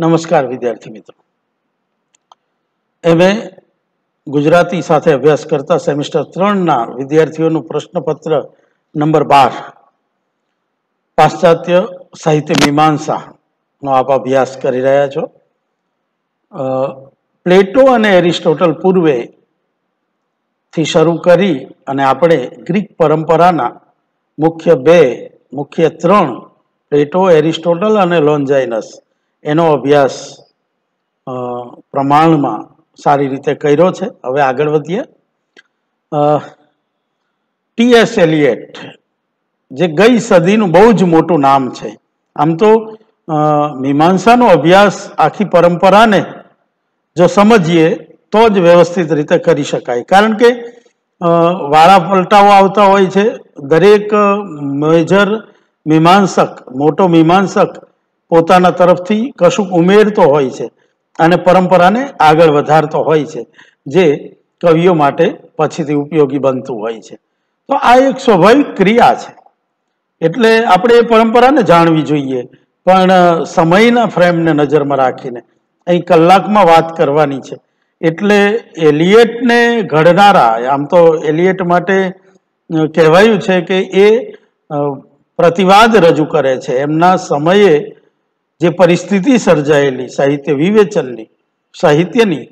નમસ્કાર વિદ્યાર્થી મિત્રો, એમએ ગુજરાતી સાથે અભ્યાસ કરતા સેમિસ્ટર 3ના વિદ્યાર્થીઓનું પ્રશ્નપત્ર નંબર 12 પાશ્ચાત્ય સાહિત્ય મીમાંસાનો આપ અભ્યાસ કરી રહ્યા છો. પ્લેટો અને એરિસ્ટોટલ પૂર્વે થી શરૂ કરી અને આપણે ગ્રીક પરંપરાના મુખ્ય ત્રણ પ્લેટો, એરિસ્ટોટલ અને લોન્જાઇનસ એનો અભ્યાસ પ્રમાણમાં સારી રીતે કર્યો છે. હવે આગળ વધીએ. ટી.એસ. એલિયટ, જે ગઈ સદીનું બહુ જ મોટું નામ છે. આમ તો મીમાંસાનો અભ્યાસ આખી પરંપરાને જો સમજીએ તો જ વ્યવસ્થિત રીતે કરી શકાય, કારણ કે વાળા પલટાઓ આવતા હોય છે. દરેક મેજર મીમાંસક, મોટો મીમાંસક પોતાના તરફથી કશુંક ઉમેરતો હોય છે અને પરંપરાને આગળ વધારતો હોય છે, જે કવિઓ માટે પછીથી ઉપયોગી બનતું હોય છે. તો આ એક સ્વાભાવિક ક્રિયા છે, એટલે આપણે એ પરંપરાને જાણવી જોઈએ, પણ સમયના ફ્રેમને નજરમાં રાખીને અહીં કલાકમાં વાત કરવાની છે. એટલે એલિયટને ઘડનારા, આમ તો એલિયટ માટે કહેવાયું છે કે એ પ્રતિવાદ રજૂ કરે છે. એમના સમયે જે પરિસ્થિતિ સર્જાયેલી સાહિત્ય વિવેચનની, સાહિત્યની,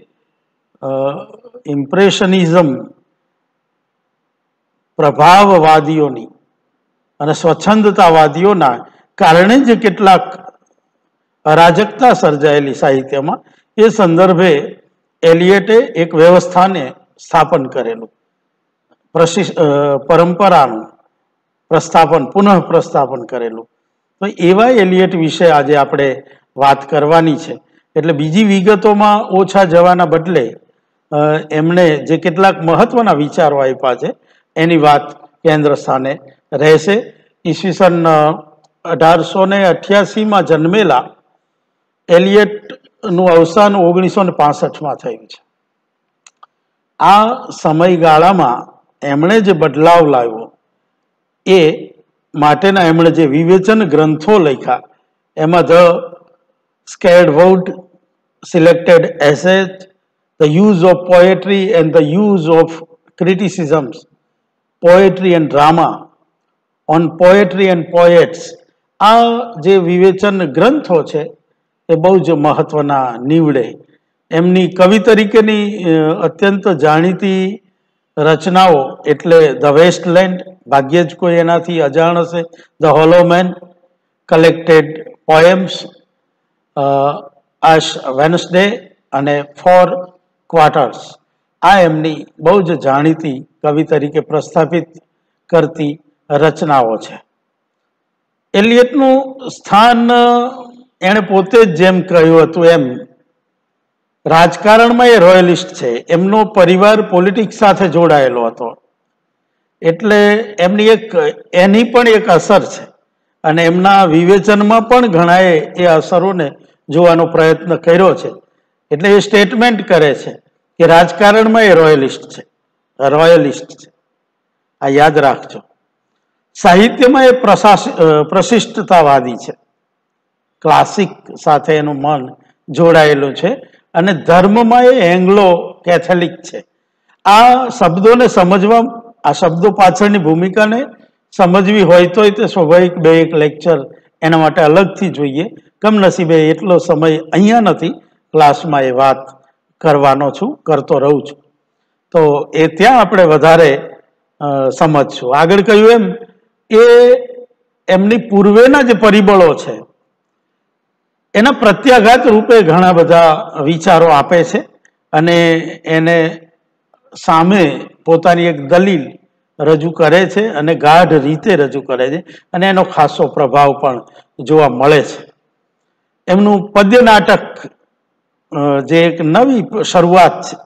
ઇમ્પ્રેશનિઝમ, પ્રભાવવાદીઓની અને સ્વચ્છંદતાવાદીઓના કારણે જે કેટલાક અરાજકતા સર્જાયેલી સાહિત્યમાં, એ સંદર્ભે એલિયટે એક વ્યવસ્થાને સ્થાપન કરેલું, પરંપરાનું પુનઃ પ્રસ્થાપન કરેલું. તો એવા એલિયટ વિશે આજે આપણે વાત કરવાની છે. એટલે બીજી વિગતોમાં ઓછા જવાના બદલે એમણે જે કેટલાક મહત્વના વિચારો આપ્યા છે એની વાત કેન્દ્ર સ્થાને રહેશે. ઈસવીસન 1888માં જન્મેલા એલિયટનું અવસાન 1965માં થયું છે. આ સમયગાળામાં એમણે જે બદલાવ લાવ્યો એ માટેના એમણે જે વિવેચન ગ્રંથો લખ્યા, એમાં the sacred word, selected essays, the use of poetry and the use of criticisms, poetry and drama, on poetry and poets, આ જે વિવેચન ગ્રંથો છે એ બહુ જ મહત્વના નીવડે. એમની કવિ તરીકેની અત્યંત જાણીતી રચનાઓ એટલે ધ વેસ્ટલેન્ડ, ભાગ્યે જ કોઈ એનાથી અજાણ હશે, the hollow men, collected poems, ash Wednesday અને ફોર ક્વાર્ટર્સ, આ એમની બહુ જ જાણીતી કવિ તરીકે પ્રસ્થાપિત કરતી રચનાઓ છે. એલિયટનું સ્થાન એણે પોતે જ જેમ કહ્યું હતું એમ રાજકારણમાં એ રોયલિસ્ટ છે. એમનો પરિવાર પોલિટિક્સ સાથે જોડાયેલો હતો, એટલે એની પણ એક અસર છે અને એમના વિવેચનમાં પણ ઘણાએ એ અસરોને જોવાનો પ્રયત્ન કર્યો છે. એટલે એ સ્ટેટમેન્ટ કરે છે કે રાજકારણમાં એ રોયલિસ્ટ છે. આ યાદ રાખજો. સાહિત્યમાં એ પ્રશિષ્ટતાવાદી છે, ક્લાસિક સાથે એનું મન જોડાયેલું છે, અને ધર્મમાં એ એંગ્લો કેથોલિક છે. આ શબ્દોને સમજવા, આ શબ્દો પાછળની ભૂમિકાને સમજવી હોય તો તે સ્વાભાવિક એક લેક્ચર એના માટે અલગથી જોઈએ. કમનસીબે એટલો સમય અહીંયા નથી, ક્લાસમાં એ વાત કરતો રહું છું, તો એ ત્યાં આપણે વધારે સમજશું. આગળ કહ્યું એમ એ એમની પૂર્વેના જે પરિબળો છે એના પ્રત્યાઘાત રૂપે ઘણા બધા વિચારો આપે છે અને એને સામે પોતાની એક દલીલ રજૂ કરે છે અને ગાઢ રીતે રજૂ કરે છે, અને એનો ખાસો પ્રભાવ પણ જોવા મળે છે. એમનું પદ્ય નાટક, જે એક નવી શરૂઆત છે,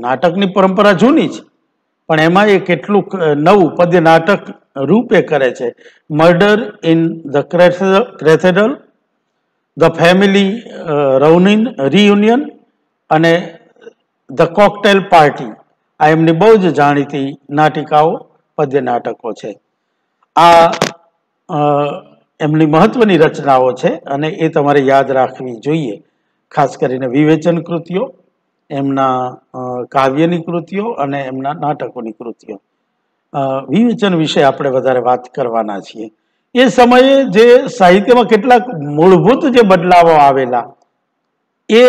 નાટકની પરંપરા જૂની છે પણ એમાં એ કેટલુંક નવું પદ્ય નાટક રૂપે કરે છે. Murder in the cathedral, the family reunion અને ધ કોકટેલ પાર્ટી, આ એમની બહુ જ જાણીતી નાટિકાઓ, પદ્ય નાટકો છે. આ એમની મહત્વની રચનાઓ છે અને એ તમારે યાદ રાખવી જોઈએ. ખાસ કરીને વિવેચન કૃતિઓ, એમના કાવ્યની કૃતિઓ અને એમના નાટકોની કૃતિઓ. વિવેચન વિશે આપણે વધારે વાત કરવાના છીએ. એ સમયે જે સાહિત્યમાં કેટલાક મૂળભૂત જે બદલાવો આવેલા એ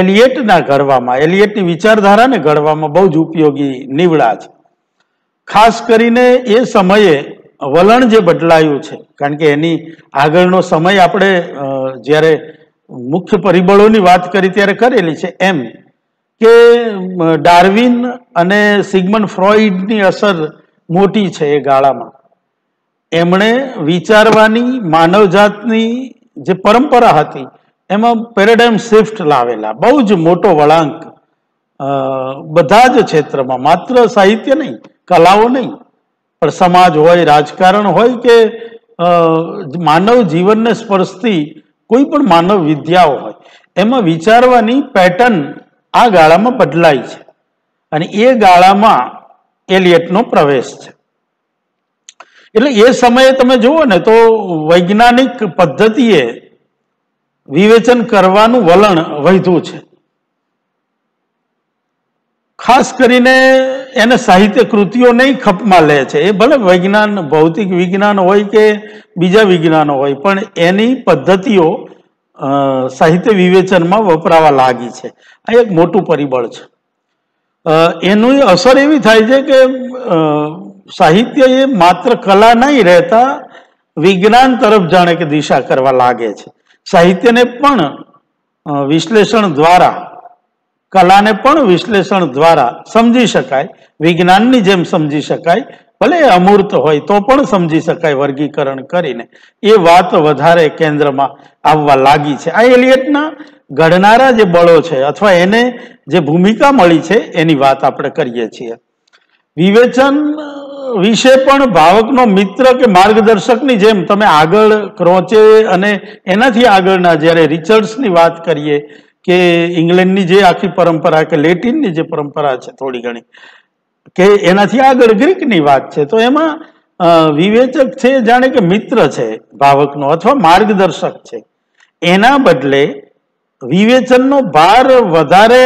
એલિયટના ઘડવામાં, એલિયટની વિચારધારાને ઘડવામાં બહુ જ ઉપયોગી નીવડા છે. ખાસ કરીને એ સમયે વલણ જે બદલાયું છે, કારણ કે એની આગળનો સમય આપણે જ્યારે મુખ્ય પરિબળોની વાત કરી ત્યારે કરેલી છે, એમ કે ડાર્વિન અને સિગમન્ડ ફ્રોઈડની અસર મોટી છે એ ગાળામાં. એમણે વિચારવાની માનવજાતની જે પરંપરા હતી એમાં પેરેડાઇમ શિફ્ટ લાવેલા, બહુ જ મોટો વળાંક બધા જ ક્ષેત્રમાં, માત્ર સાહિત્ય નહીં, કલાઓ નહીં, પણ સમાજ હોય, રાજકારણ હોય કે માનવ જીવનને સ્પર્શતી કોઈ પણ માનવ વિદ્યાઓ હોય, એમાં વિચારવાની પેટર્ન આ ગાળામાં બદલાય છે અને એ ગાળામાં એલિયટનો પ્રવેશ છે. એટલે એ સમયે તમે જુઓ ને તો વૈજ્ઞાનિક પદ્ધતિએ વિવેચન કરવાનું વલણ વધ્યું છે. ખાસ કરીને એને સાહિત્ય કૃતિઓ નહીં ખપમાં લે છે. એ ભલે વિજ્ઞાન, ભૌતિક વિજ્ઞાન હોય કે બીજા વિજ્ઞાનો હોય, પણ એની પદ્ધતિઓ સાહિત્ય વિવેચનમાં વપરાવા લાગી છે. આ એક મોટું પરિબળ છે. એની અસર એવી થાય છે કે સાહિત્ય એ માત્ર કલા નહીં રહેતા વિજ્ઞાન તરફ જાણે કે દિશા કરવા લાગે છે. સાહિત્યને પણ વિશ્લેષણ દ્વારા, કલાને પણ વિશ્લેષણ દ્વારા સમજી શકાય, વિજ્ઞાનની જેમ સમજી શકાય, ભલે અમૂર્ત હોય તો પણ સમજી શકાય વર્ગીકરણ કરીને. એ વાત વધારે કેન્દ્રમાં આવવા લાગી છે. આ એલિયટના ઘડનારા જે બળો છે અથવા એને જે ભૂમિકા મળી છે એની વાત આપણે કરીએ છીએ. વિવેચન વિશે પણ ભાવકનો મિત્ર કે માર્ગદર્શકની જેમ તમે આગળ ક્રોચે અને એનાથી આગળના જ્યારે રિચર્ડ્સની વાત કરીએ કે ઇંગ્લેન્ડની જે આખી પરંપરા કે લેટિનની જે પરંપરા છે થોડી ઘણી, કે એનાથી આગળ ગ્રીકની વાત છે, તો એમાં વિવેચક છે જાણે કે મિત્ર છે ભાવકનો અથવા માર્ગદર્શક છે. એના બદલે વિવેચનનો ભાર વધારે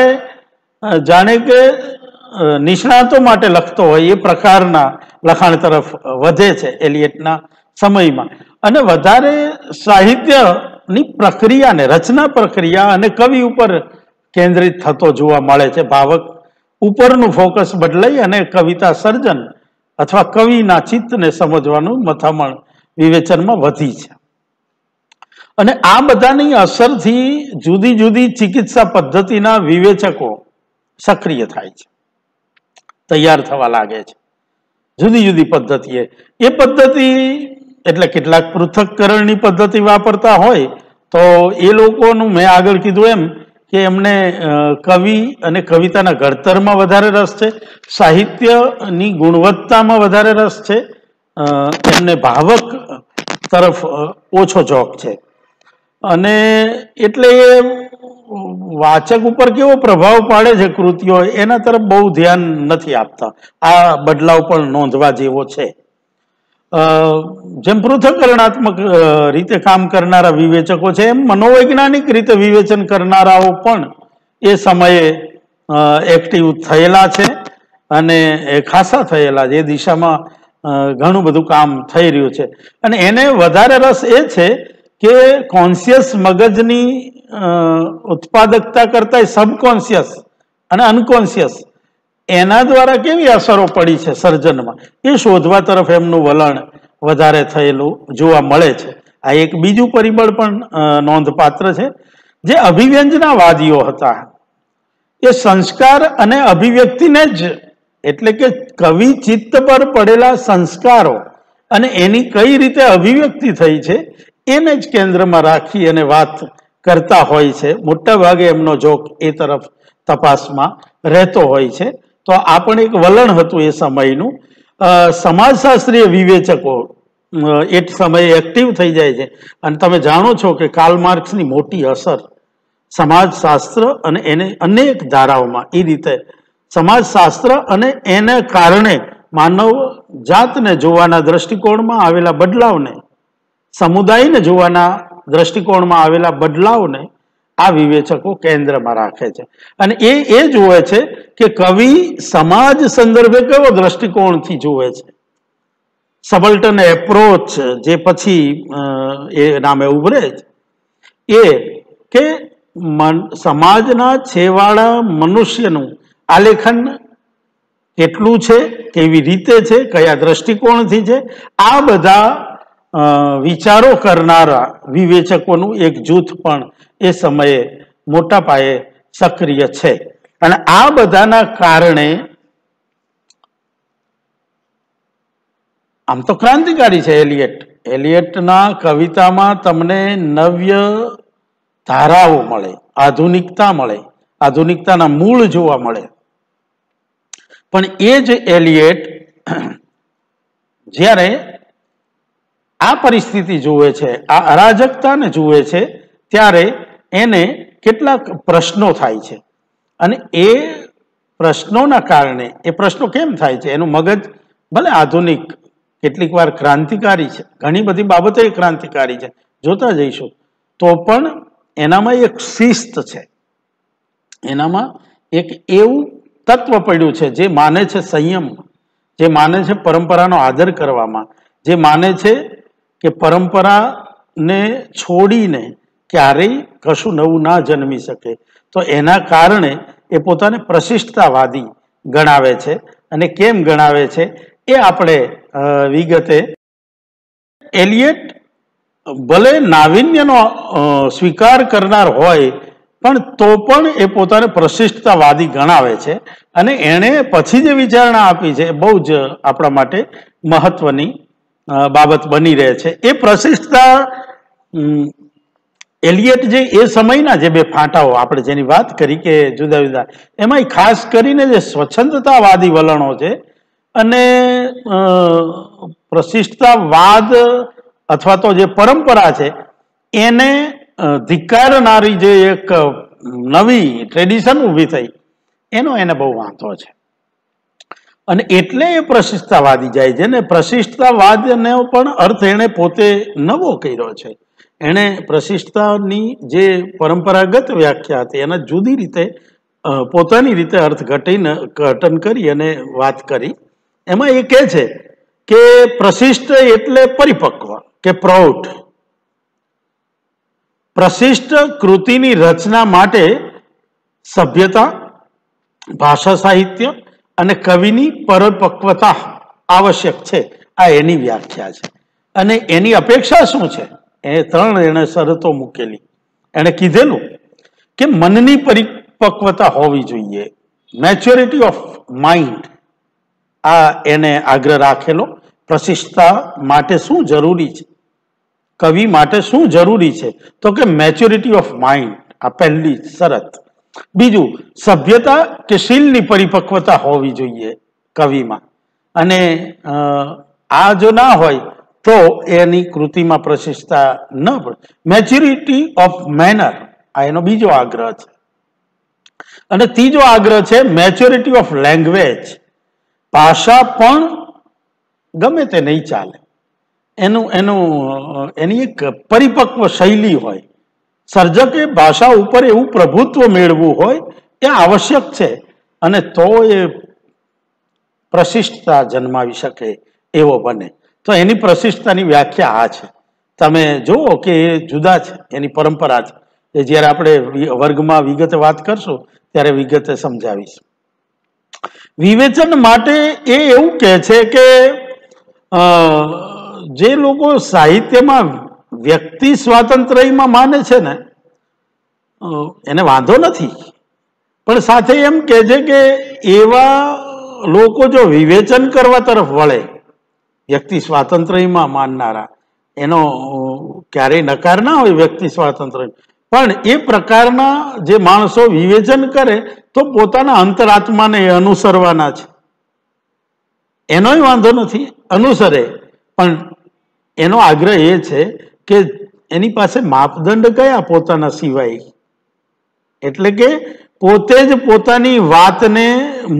જાણે કે નિષ્ણાતો માટે લખતો હોય એ પ્રકારના લખાણ તરફ વધે છે એલિયટના સમયમાં. અને વધારે સાહિત્યની પ્રક્રિયાને, રચના પ્રક્રિયા અને કવિ ઉપર કેન્દ્રિત થતો જોવા મળે છે. ભાવક ઉપરનું ફોકસ બદલાઈ અને કવિતા સર્જન અથવા કવિના ચિત્તને સમજવાનું મથામણ વિવેચનમાં વધી છે. અને આ બધાની અસરથી જુદી જુદી ચિકિત્સા પદ્ધતિના વિવેચકો સક્રિય થાય છે, તૈયાર થવા લાગે છે જુદી જુદી પદ્ધતિએ. એ પદ્ધતિ એટલે કેટલાક પૃથક્કરણની પદ્ધતિ વાપરતા હોય તો એ લોકોનું મેં આગળ કીધું એમ કે એમને કવિ અને કવિતાના ઘડતરમાં વધારે રસ છે, સાહિત્યની ગુણવત્તામાં વધારે રસ છે, એમને ભાવક તરફ ઓછો ઝોક છે. અને એટલે એ વાચક ઉપર કેવો પ્રભાવ પાડે છે કૃતિઓ એના તરફ બહુ ધ્યાન નથી આપતા. આ બદલાવ પણ નોંધવા જેવો છે. જેમ પૃથક્કરણાત્મક રીતે કામ કરનારા વિવેચકો છે એમ મનોવૈજ્ઞાનિક રીતે વિવેચન કરનારાઓ પણ એ સમયે એક્ટિવ થયેલા છે અને ખાસા થયેલા છે. એ દિશામાં ઘણું બધું કામ થઈ રહ્યું છે. અને એને વધારે રસ એ છે કે કોન્શિયસ મગજની ઉત્પાદકતા કરતા સબકોન્શિયસ અને અનકોન્શિયસ એના દ્વારા કેવી અસરો પડી છે સર્જનમાં, એ શોધવા તરફ એમનું વલણ વધારે થયેલું જોવા મળે છે. આ એક બીજું પરિબળ પણ નોંધપાત્ર છે. જે અભિવ્યંજનાવાદીઓ હતા એ સંસ્કાર અને અભિવ્યક્તિને જ, એટલે કે કવિ ચિત્ત પર પડેલા સંસ્કારો અને એની કઈ રીતે અભિવ્યક્તિ થઈ છે એને જ કેન્દ્રમાં રાખી અને વાત કરતા હોય છે. મોટા ભાગે એમનો જોક એ તરફ તપાસમાં રહેતો હોય છે. તો આ પણ એક વલણ હતું એ સમયનું. સમાજશાસ્ત્રીય વિવેચકો એ સમયે એક્ટિવ થઈ જાય છે અને તમે જાણો છો કે કાર્લ માર્ક્સની મોટી અસર સમાજશાસ્ત્ર અને એને અનેક ધારાઓમાં એ રીતે સમાજશાસ્ત્ર અને એને કારણે માનવ જાતને જોવાના દ્રષ્ટિકોણમાં આવેલા બદલાવને, સમુદાયને જોવાના દ્રષ્ટિકોણમાં આવેલા બદલાવને આ વિવેચકો કેન્દ્રમાં રાખે છે. અને એ જુએ છે કે કવિ સમાજ સંદર્ભે કયો દ્રષ્ટિકોણથી જુએ છે. સબલ્ટન એપ્રોચ જે પછી એ નામે ઉભરે છે, એ કે સમાજના છેવાડા મનુષ્યનું આલેખન કેટલું છે, કેવી રીતે છે, કયા દ્રષ્ટિકોણથી છે, આ બધા વિચારો કરનારા વિવેચકોનું એક જૂથ પણ એ સમયે મોટા પાયે સક્રિય છે. અને આ બધાના કારણે આમ તો ક્રાંતિકારી છે એલિયટના કવિતામાં તમને નવ્ય ધારાઓ મળે, આધુનિકતા મળે, આધુનિકતાના મૂળ જોવા મળે. પણ એ જ એલિયટ જ્યારે આ પરિસ્થિતિ જુએ છે, આ અરાજકતાને જુએ છે, ત્યારે એને કેટલાક પ્રશ્નો થાય છે. અને એ પ્રશ્નોના કારણે, એ પ્રશ્નો કેમ થાય છે, એનું મગજ ભલે આધુનિક, કેટલીક વાર ક્રાંતિકારી છે, ઘણી બધી બાબતો ક્રાંતિકારી છે, જોતા જઈશું, તો પણ એનામાં એક શિસ્ત છે, એનામાં એક એવું તત્વ પડ્યું છે જે માને છે સંયમ, જે માને છે પરંપરાનો આદર કરવામાં, જે માને છે કે પરંપરાને છોડીને ક્યારેય કશું નવું ના જન્મી શકે. તો એના કારણે એ પોતાને પ્રશિષ્ટતાવાદી ગણાવે છે. અને કેમ ગણાવે છે એ આપણે વિગતે. એલિયટ ભલે નાવીન્યનો સ્વીકાર કરનાર હોય, પણ તો પણ એ પોતાને પ્રશિષ્ટતાવાદી ગણાવે છે. અને એણે પછી જે વિચારણા આપી છે એ બહુ જ આપણા માટે મહત્વની બાબત બની રહે છે. એ પ્રશિષ્ટતા એલિયટ જે એ સમયના જે બે ફાંટાઓ આપણે જેની વાત કરી કે જુદા જુદા, એમાં ખાસ કરીને જે સ્વચ્છંદતાવાદી વલણો છે અને પ્રશિષ્ટતાવાદ અથવા તો જે પરંપરા છે એને ધિક્કારનારી જે એક નવી ટ્રેડિશન ઊભી થઈ, એનો એને બહુ વાંધો છે. અને એટલે એ પ્રશિષ્ટતાવાદી જાય છે ને પ્રશિષ્ટતાવાદનો પણ અર્થ એણે પોતે નવો કર્યો છે. એણે પ્રશિષ્ટતાની જે પરંપરાગત વ્યાખ્યા હતી એના જુદી રીતે પોતાની રીતે અર્થઘટન કરી અને વાત કરી. એમાં એ કહે છે કે પ્રશિષ્ટ એટલે પરિપક્વ કે પ્રૌઢ. પ્રશિષ્ટ કૃતિની રચના માટે સભ્યતા, ભાષા સાહિત્ય અને કવિની પરિપક્વતા આવશ્યક છે. આ એની વ્યાખ્યા છે. અને એની અપેક્ષા શું છે? એ ત્રણ એને શરતો મૂકેલી. એણે કીધેલું કે મનની પરિપક્વતા હોવી જોઈએ, મેચ્યોરિટી ઓફ માઇન્ડ. આ એને આગ્રહ રાખેલો. પ્રશિષ્ટતા માટે શું જરૂરી છે, કવિ માટે શું જરૂરી છે? તો કે મેચ્યોરિટી ઓફ માઇન્ડ, આ પહેલી શરત. બીજું, સભ્યતા કે શીલની પરિપક્વતા હોવી જોઈએ કવિમાં. અને આ જો ના હોય તો એની કૃતિમાં પ્રશિષ્ટતા ન પડે. મેચ્યોરિટી ઓફ મેનર, આ એનો બીજો આગ્રહ છે. અને ત્રીજો આગ્રહ છે મેચ્યોરિટી ઓફ લેંગ્વેજ. ભાષા પણ ગમે તે નહીં ચાલે, એની એક પરિપક્વ શૈલી હોય. સર્જકે ભાષા ઉપર એવું પ્રભુત્વ મેળવવું હોય એ આવશ્યક છે. અને તો એ પ્રશિષ્ટતા જન્માવી શકે એવો બને. તો એની પ્રશિષ્ટતાની વ્યાખ્યા આ છે. તમે જુઓ કે એ જુદા છે, એની પરંપરા છે. એ જ્યારે આપણે વર્ગમાં વિગતે વાત કરશું ત્યારે વિગતે સમજાવીશ. વિવેચન માટે એ એવું કહે છે કે જે લોકો સાહિત્યમાં વ્યક્તિ સ્વાતંત્ર્યમાં માને છે ને એને વાંધો નથી, પણ સાથે એમ કહે છે કે એવા લોકો જો વિવેચન કરવા તરફ વળે, વ્યક્તિ સ્વાતંત્ર્યમાં માનનારા, એનો ક્યારેય નકાર ના હોય વ્યક્તિ સ્વાતંત્ર્ય, પણ એ પ્રકારના જે માણસો વિવેચન કરે તો પોતાના અંતરાત્માને અનુસરવાના છે. એનોય વાંધો નથી, અનુસરે, પણ એનો આગ્રહ એ છે કે એની પાસે માપદંડ કયા પોતાના સિવાય. એટલે કે પોતે જ પોતાની વાતને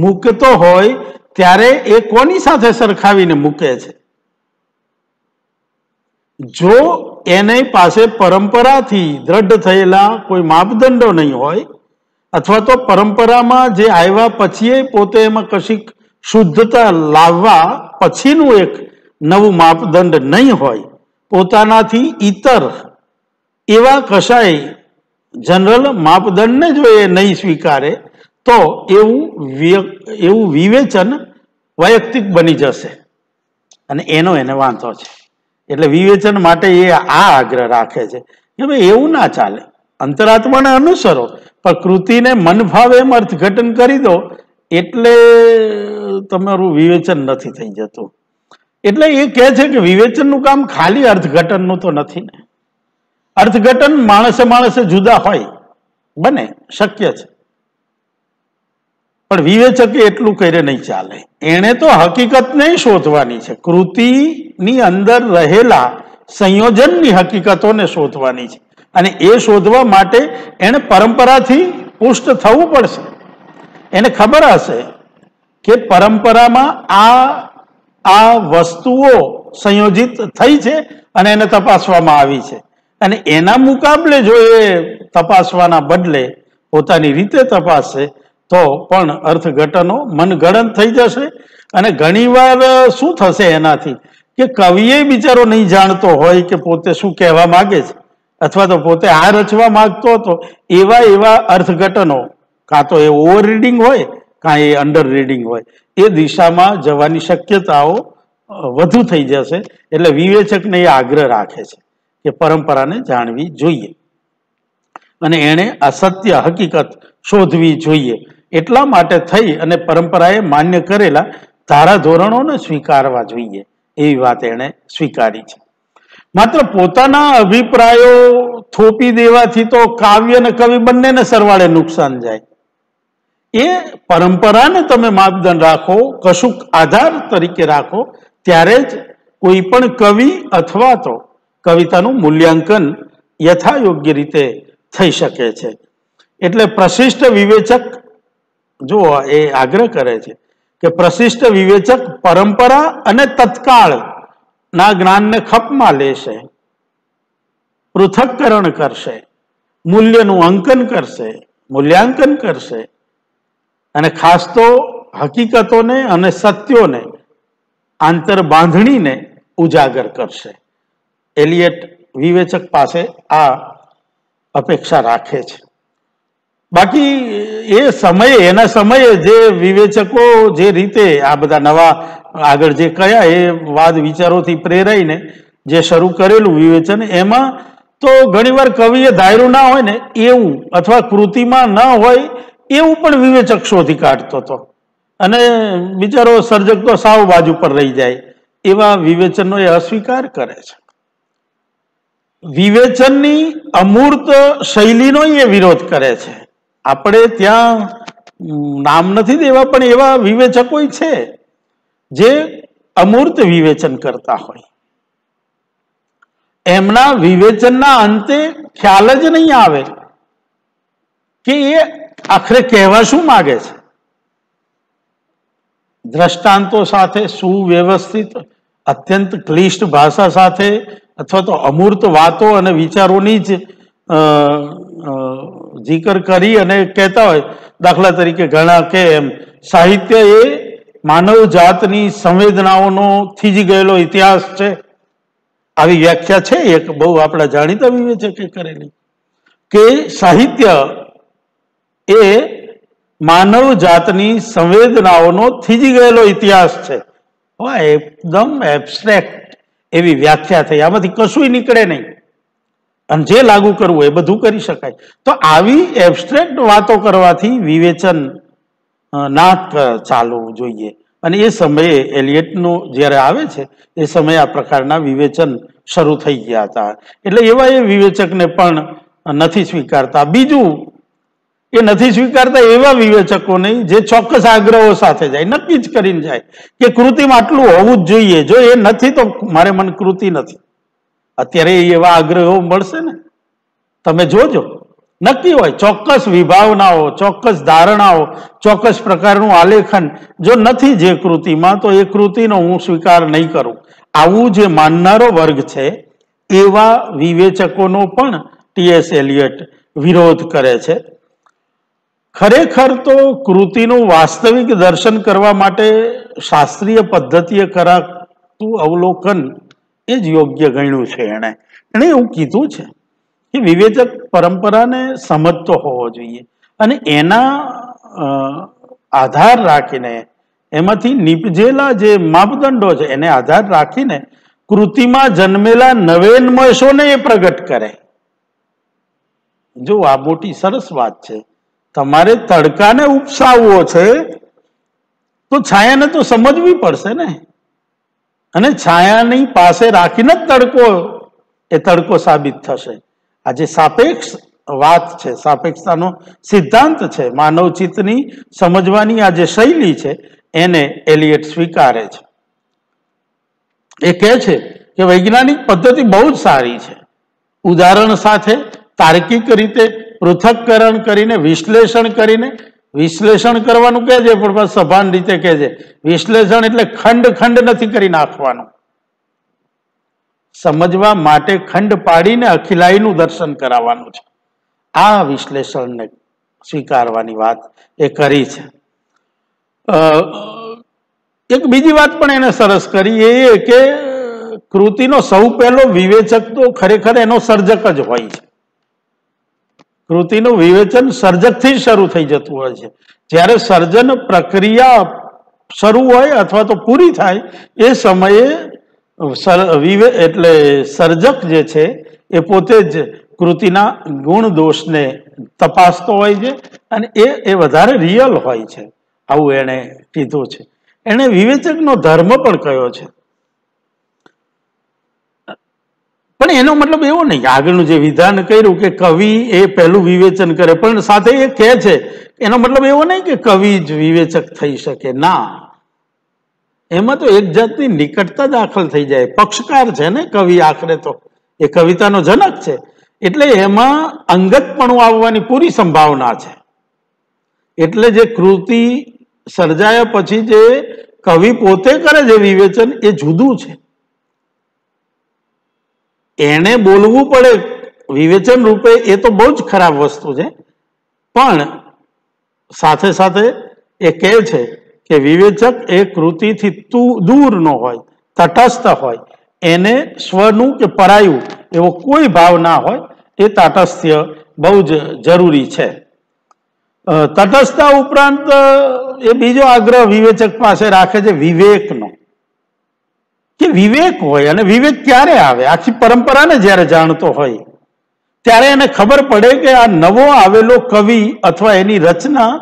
મૂકતો હોય ત્યારે એ કોની સાથે સરખાવીને મૂકે છે? જો એને પાસે પરંપરાથી દ્રઢ થયેલા કોઈ માપદંડો નહીં હોય, અથવા તો પરંપરામાં જે આવ્યા પછી પોતે એમાં કશીક શુદ્ધતા લાવવા પછીનું એક નવું માપદંડ નહીં હોય, પોતાનાથી ઇતર એવા કશાય જનરલ માપદંડને જો એ નહીં સ્વીકારે તો એવું વિવેચન વૈયક્તિક બની જશે અને એનો એને વાંધો છે. એટલે વિવેચન માટે એ આ આગ્રહ રાખે છે કે ભાઈ એવું ના ચાલે, અંતરાત્માને અનુસરો પણ કૃતિને મન ભાવે એમ અર્થઘટન કરી દો એટલે તમારું વિવેચન નથી થઈ જતું. એટલે એ કહે છે કે વિવેચનનું કામ ખાલી અર્થઘટનનું તો નથી ને. અર્થઘટન માણસે જુદા હોય, બને, શક્ય છે, પણ વિવેચકે એટલું કરે નહીં ચાલે. એણે તો હકીકતને શોધવાની છે, કૃતિની અંદર રહેલા સંયોજનની હકીકતોને શોધવાની છે, અને એ શોધવા માટે એણે પરંપરાથી પુષ્ટ થવું પડશે. એને ખબર હશે કે પરંપરામાં આ વસ્તુઓ સંયોજિત થઈ છે અને એને તપાસવામાં આવી છે, અને એના મુકાબલે જો એ તપાસવાના બદલે પોતાની રીતે તપાસશે તો પણ અર્થઘટનો મનગણત થઈ જશે. અને ઘણીવાર શું થશે એનાથી કે કવિએ બિચારો નહીં જાણતો હોય કે પોતે શું કહેવા માંગે છે, અથવા તો પોતે આ રચવા માંગતો હતો, એવા અર્થઘટનો કાં તો એ ઓવર રીડિંગ હોય કાં એ અંડર રીડિંગ હોય, એ દિશામાં જવાની શક્યતાઓ વધુ થઈ જશે. એટલે વિવેચકને એ આગ્રહ રાખે છે કે પરંપરાને જાણવી જોઈએ અને એણે અસત્ય હકીકત શોધવી જોઈએ. એટલા માટે થઈ અને પરંપરાએ માન્ય કરેલા ધારાધોરણોને સ્વીકારવા જોઈએ, એવી વાત એણે સ્વીકારી છે. માત્ર પોતાના અભિપ્રાયો થોપી દેવાથી તો કાવ્ય અને કવિ બંનેને સરવાળે નુકસાન જાય. એ પરંપરાને તમે માપદંડ રાખો, કશુંક આધાર તરીકે રાખો, ત્યારે જ કોઈ પણ કવિ અથવા તો કવિતાનું મૂલ્યાંકન યથાયોગ્ય રીતે થઈ શકે છે. એટલે પ્રશિષ્ટ વિવેચક જો એ આગ્રહ કરે છે કે પ્રશિષ્ટ વિવેચક પરંપરા અને તત્કાળ ના જ્ઞાનને ખપમાં લેશે, પૃથક્કરણ કરશે, મૂલ્યનું અંકન કરશે, મૂલ્યાંકન કરશે, અને ખાસ તો હકીકતોને અને સત્યોને આંતરબાંધણીને ઉજાગર કરશે. એલિયટ વિવેચક પાસે આ અપેક્ષા રાખે છે. બાકી એના સમયે જે વિવેચકો જે રીતે આ બધા નવા આગળ જે કયા એ વાદ વિચારોથી પ્રેરાઈને જે શરૂ કરેલું વિવેચન, એમાં તો ઘણીવાર કવિએ ધાર્યું ના હોય ને એવું, અથવા કૃતિમાં ન હોય એવું પણ વિવેચક શોધી કાઢતો હતો, અને બિચારો સર્જક તો સાવ બાજુ પર રહી જાય. એવા વિવેચનનો એ અસ્વીકાર કરે છે. વિવેચનની અમૂર્ત શૈલીનો એ વિરોધ કરે છે. આપણે ત્યાં નામ નથી દેવા, પણ એવા વિવેચકો છે જે અમૂર્ત વિવેચન કરતા હોય. એમના વિવેચનના અંતે ખ્યાલ જ નહીં આવે કે એ આખરે કહેવા શું માગે છે. દ્રષ્ટાંતો સાથે સુવ્યવસ્થિત અત્યંત ક્લિષ્ટ ભાષા સાથે, અથવા તો અમૂર્ત વાતો અને વિચારોની જ જિકર કરી અને કહેતા હોય. દાખલા તરીકે ઘણા કે એમ સાહિત્ય એ માનવ જાતની સંવેદનાઓનો થીજી ગયેલો ઇતિહાસ છે, આવી વ્યાખ્યા છે એક બહુ આપણા જાણીતા વિવેચકે કરેલી, કે સાહિત્ય એ માનવ જાતની સંવેદનાઓનો થીજી ગયેલો ઇતિહાસ છે. એકદમ એબ્સ્ટ્રેક્ટ એવી વ્યાખ્યા થઈ, આમાંથી કશું નીકળે નહીં, અને જે લાગુ કરવું એ બધું કરી શકાય. તો આવી એબ્સ્ટ્રેક્ટ વાતો કરવાથી વિવેચન ના ચાલવું જોઈએ. અને એ સમયે એલિયટનું જ્યારે આવે છે એ સમયે આ પ્રકારના વિવેચન શરૂ થઈ ગયા હતા. એટલે એવા એ વિવેચકને પણ નથી સ્વીકારતા. બીજું, એ નથી સ્વીકારતા એવા વિવેચકો નહીં જે ચોક્કસ આગ્રહો સાથે જાય, નક્કી જ કરીને જાય કે કૃતિમાં આટલું હોવું જ જોઈએ, જો એ નથી તો મારે મને કૃતિ નથી. અત્યારે એવા આગ્રહો મળશે ને, તમે જોજો નક્કી હોય, ચોક્કસ વિભાવનાઓ, ચોક્કસ ધારણાઓ, ચોક્કસ પ્રકારનું આલેખન જો નથી જે કૃતિમાં, તો એ કૃતિનો હું સ્વીકાર નહીં કરું. આવું જે માનનારો વર્ગ છે એવા વિવેચકોનો પણ ટી.એસ. એલિયટ વિરોધ કરે છે. ખરેખર તો કૃતિનું વાસ્તવિક દર્શન કરવા માટે શાસ્ત્રીય પદ્ધતિએ કરાતું અવલોકન એ જ યોગ્ય ગણ્યું છે. એણે એવું કીધું છે કે વિવેચક પરંપરાને સમજતો હોવો જોઈએ અને એના આધાર રાખીને, એમાંથી નીપજેલા જે માપદંડો છે એને આધાર રાખીને કૃતિમાં જન્મેલા નવેન્મયસોને એ પ્રગટ કરે. જો આ મોટી સરસ વાત છે. તમારે તડકાને ઉપસાવવો છે તો છાયાને તો સમજવી પડશે ને, અને છાયાની પાસે રાખીને જ તડકો સાબિત થશે. આ જે સાપેક્ષ વાત છે, સાપેક્ષતાનો સિદ્ધાંત છે, માનવ ચિત્તની સમજવાની આ જે શૈલી છે એને એલિયટ સ્વીકારે છે. એ કહે છે કે વૈજ્ઞાનિક પદ્ધતિ બહુ જ સારી છે. ઉદાહરણ સાથે તાર્કિક રીતે પૃથક્કરણ કરીને વિશ્લેષણ કરવાનું કહે છે, પણ સભાન રીતે કહે છે. વિશ્લેષણ એટલે ખંડ નથી કરી નાખવાનું. સમજવા માટે ખંડ પાડીને અખિલાઈનું દર્શન કરાવવાનું છે. આ વિશ્લેષણને સ્વીકારવાની વાત એ કરી છે. એક બીજી વાત પણ એને સરસ કરી, એ કે કૃતિનો સૌ પહેલો વિવેચક તો ખરેખર એનો સર્જક જ હોય છે. કૃતિનું વિવેચન સર્જકથી જ શરૂ થઈ જતું હોય છે. જ્યારે સર્જન પ્રક્રિયા શરૂ હોય અથવા તો પૂરી થાય એ સમયે એટલે સર્જક જે છે એ પોતે જ કૃતિના ગુણ દોષને તપાસતો હોય છે અને એ વધારે રિયલ હોય છે. આવું એણે કીધું છે. એણે વિવેચકનો ધર્મ પણ કહ્યો છે. પણ એનો મતલબ એવો નહીં કે આગળનું જે વિધાન કર્યું કે કવિ એ પહેલું વિવેચન કરે, પણ સાથે એ કહે છે એનો મતલબ એવો નહીં કે કવિ જ વિવેચક થઈ શકે. ના, એમાં તો એક જાતની નિકટતા દાખલ થઈ જાય. પક્ષકાર છે ને કવિ, આખરે તો એ કવિતાનો જનક છે, એટલે એમાં અંગતપણું આવવાની પૂરી સંભાવના છે. એટલે જે કૃતિ સર્જાયા પછી જે કવિ પોતે કરે છે વિવેચન, એ જુદું છે. એને બોલવું પડે વિવેચન રૂપે, એ તો બહુ જ ખરાબ વસ્તુ છે. પણ સાથે સાથે એ કહે છે કે વિવેચક એ કૃતિથી દૂર ન હોય, તટસ્થ હોય, એને સ્વનું કે પરાયું એવો કોઈ ભાવ ના હોય. એ તાટસ્થ્ય બહુ જ જરૂરી છે. તટસ્થતા ઉપરાંત એ બીજો આગ્રહ વિવેચક પાસે રાખે છે વિવેકનો, કે વિવેક હોય. અને વિવેક ક્યારે આવે? આખી પરંપરાને જ્યારે જાણતો હોય ત્યારે એને ખબર પડે કે આ નવો આવેલો કવિ અથવા એની રચના